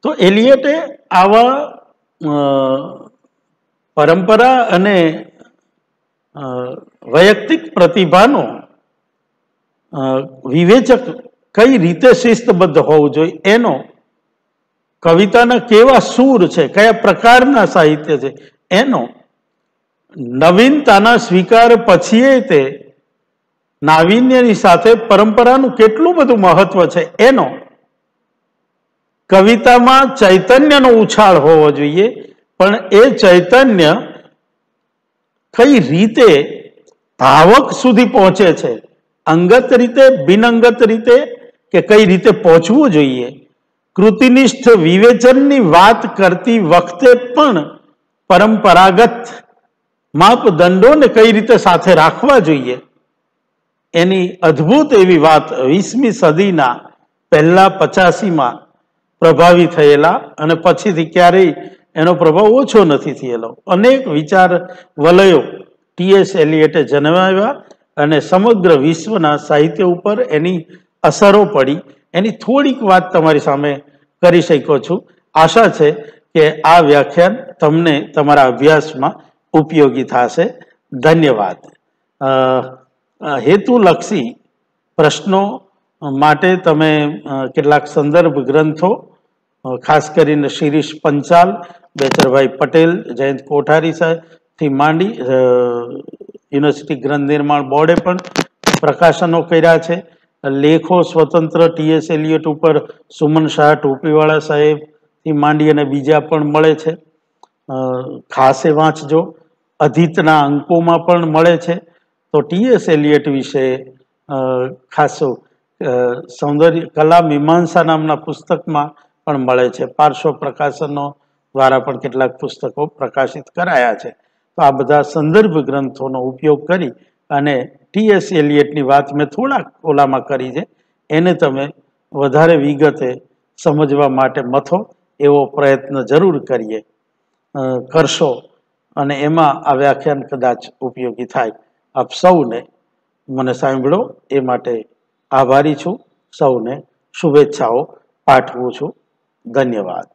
તો એલિયટે આવા પરંપરા અને વૈયક્તિક પ્રતિભાનો વિવેચક કઈ રીતે શિસ્તબદ્ધ હોવું જોઈએ, એનો કવિતાના કેવા સૂર છે, કયા પ્રકારના સાહિત્ય છે, એનો નવીનતાના સ્વીકાર પછી તે નાવીન્યની સાથે પરંપરાનું કેટલું બધું મહત્વ છે, એનો કવિતામાં ચૈતન્યનો ઉછાળ હોવો જોઈએ. પણ એ ચૈતન્ય કઈ રીતે ભાવક સુધી પહોંચે છે, અંગત રીતે, બિનઅંગત રીતે, કે કઈ રીતે પહોંચવું જોઈએ. કૃતિનિષ્ઠ વિવેચનની વાત કરતી વખતે પણ પરંપરાગત માપદંડોને કઈ રીતે સાથે રાખવા જોઈએ, એની અદ્ભુત એવી વાત 20મી સદીના પહેલા 85માં પ્રભાવી થયેલા અને પછીથી ક્યારેય એનો પ્રભાવ ઓછો નથી થયેલો અનેક વિચાર વલયો ટી.એસ. એલિયટે જન્માવ્યા અને સમગ્ર વિશ્વના સાહિત્ય ઉપર એની અસરો પડી. એની થોડીક વાત તમારી સામે કરી શક્યો છું. આશા છે કે આ વ્યાખ્યાન તમને તમારા અભ્યાસમાં ઉપયોગી થશે. ધન્યવાદ. હેતુલક્ષી પ્રશ્નો માટે તમે કેટલાક સંદર્ભ ગ્રંથો, ખાસ કરીને શિરીષ પંચાલ, બેચરભાઈ પટેલ, જયંત કોઠારી સાહેબથી માંડી યુનિવર્સિટી ગ્રંથ નિર્માણ બોર્ડે પણ પ્રકાશનો કર્યા છે. લેખો સ્વતંત્ર ટી.એસ. એલિયટ ઉપર સુમન શાહ ટોપીવાળા સાહેબથી માંડી અને બીજા પણ મળે છે. ખાસ એ વાંચજો. અધિતના અંકોમાં પણ મળે છે. તો ટી.એસ. એલિયટ વિશે ખાસું સૌંદર્ય કલા મીમાંસા નામના પુસ્તકમાં પણ મળે છે. પાર્શ્વ પ્રકાશનો દ્વારા પણ કેટલાક પુસ્તકો પ્રકાશિત કરાયા છે. તો આ બધા સંદર્ભ ગ્રંથોનો ઉપયોગ કરી અને ટી.એસ. એલિયટની વાત મેં થોડાક ઓલામાં કરી છે, એને તમે વધારે વિગતે સમજવા માટે મથો એવો પ્રયત્ન જરૂર કરશો અને એમાં આ વ્યાખ્યાન કદાચ ઉપયોગી થાય. આપ સૌને મને સાંભળો એ માટે આભારી છું. સૌને શુભેચ્છાઓ પાઠવું છું. ધન્યવાદ.